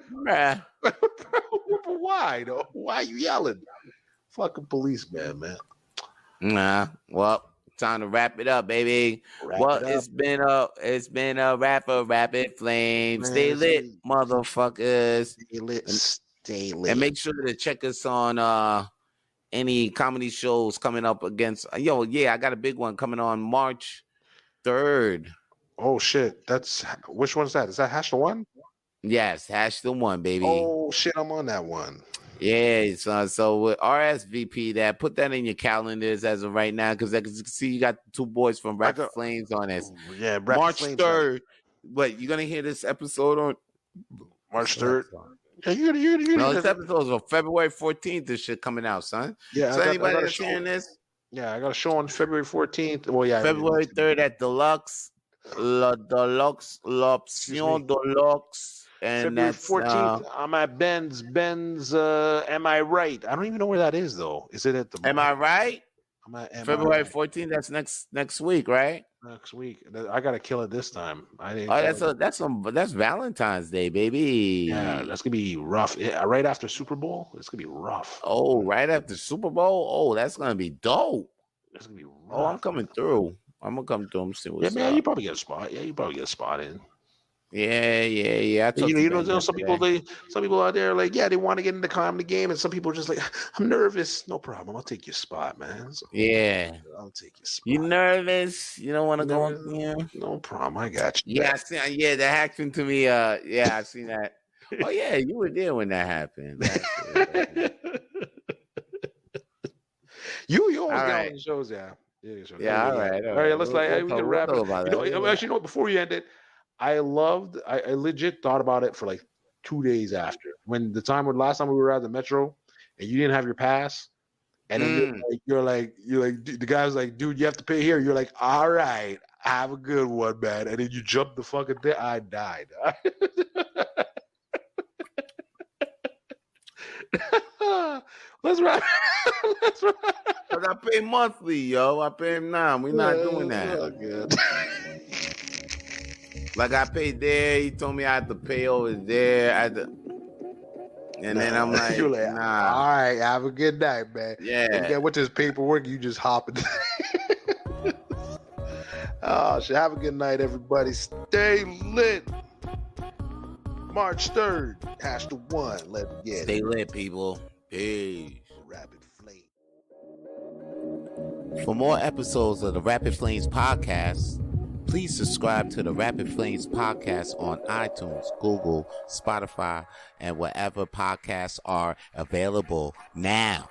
Why though? Why are you yelling? Fucking policeman, man." Nah, well, Time to wrap it up, baby. It's been a rapper, Rapid Flame. Stay lit, motherfuckers. Stay lit. Stay lit. And make sure to check us on any comedy shows coming up against. I got a big one coming on March 3rd. Oh shit! Which one's that? Is that Hash the One? Yes, Hash the One, baby. Oh shit! I'm on that one. Yeah, so with RSVP that, put that in your calendars as of right now, because I can see you got two boys from Rapid Flames on this. Yeah, March 3rd. But you're gonna hear this episode on March 3rd. Yeah, no, this episode is on February 14th. This shit coming out, son. Yeah, so anybody that's hearing this? Yeah, I got a show on February 14th. Well, yeah, February 3rd at Deluxe, L'Option Deluxe. And February that's 14th. I'm at Ben's. Am I Right? I don't even know where that is though. Is it at the? Am I Right? I'm at February 14th. That's next week, right? Next week. I gotta kill it this time. That's Valentine's Day, baby. Yeah, that's gonna be rough. Right after Super Bowl, it's gonna be rough. Oh, right after Super Bowl. Oh, that's gonna be dope. That's gonna be rough. Oh, I'm coming through. I'm gonna come through. See what's man, up. you probably get a spot. Yeah, you probably get a spot in. Yeah. Some people out there like, yeah, they want to get in the comedy game, and some people are just like, I'm nervous. No problem, I'll take your spot, man. So, yeah, I'll take your spot. You nervous? You don't want to go on? Yeah, no problem. I got you. Yeah, that happened to me. Yeah, I seen that. Oh yeah, you were there when that happened. You always got on the shows, yeah. Yeah, all right. Let's we can wrap it. Actually, before you end it, I legit thought about it for like 2 days after. Last time we were at the Metro and you didn't have your pass, and then you're like, the guy was like, dude, you have to pay here. You're like, all right, have a good one, man. And then you jumped the fucking thing. I died. Let's wrap. Cause I pay monthly, yo. I pay him now. We're not doing that. Good. Like I paid there, he told me I had to pay over there. And then I'm like, you're like, nah. All right, have a good night, man. Yeah. And then with this paperwork, you just hop it. Oh, shit. Have a good night, everybody. Stay lit. March 3rd. Hash the One. Let's get it. Stay lit, people. Peace. Rapid Flame. For more episodes of the Rapid Flames podcast, please subscribe to the Rapid Flames podcast on iTunes, Google, Spotify, and wherever podcasts are available now.